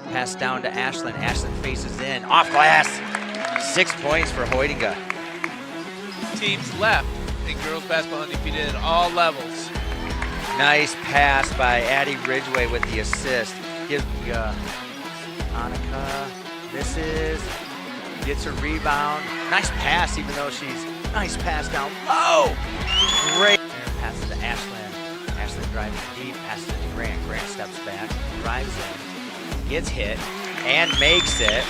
S2: Pass down to Ashlyn. Ashlyn faces in. Off glass. 6 points for Hoydinga.
S1: Teams left. in girls basketball undefeated at all levels.
S2: Nice pass by Addie Ridgway with the assist. Gives Annika, misses, gets a rebound. Nice pass, even though nice pass down low. Great pass to Ashlyn. Ashlyn driving deep, passes to Grant. Grant steps back, drives in, gets hit, and makes it.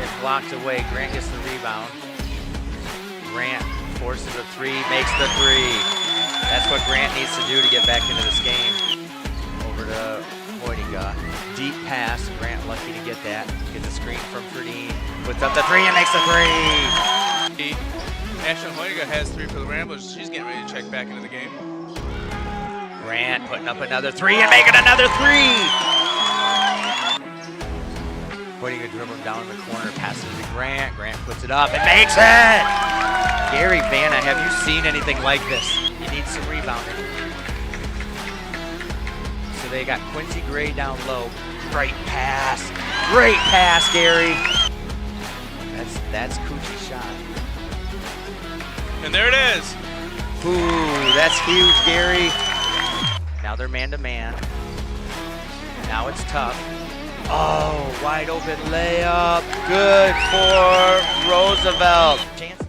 S2: It's blocked away. Grant gets the rebound. Grant forces a three, makes the three. That's what Grant needs to do to get back into this game. Over to Hoytinga. Deep pass. Grant lucky to get that. Gets a screen from Ferdine. Puts up the three and makes the three.
S1: Ashlyn Hoytinga has 3 for the Ramblers. She's getting ready to check back into the game.
S2: Grant putting up another three and making another three. Hoytinga dribbling down in the corner, passes to Grant. Grant puts it up and makes it. Gary Vanna, have you seen anything like this? You need some rebounding. So they got Quincy Gray down low. Great pass, Gary. That's Coochie's shot.
S1: And there it is.
S2: Ooh, that's huge, Gary. Now they're man-to-man. Now it's tough. Oh, wide open layup. Good for Roosevelt. Chance.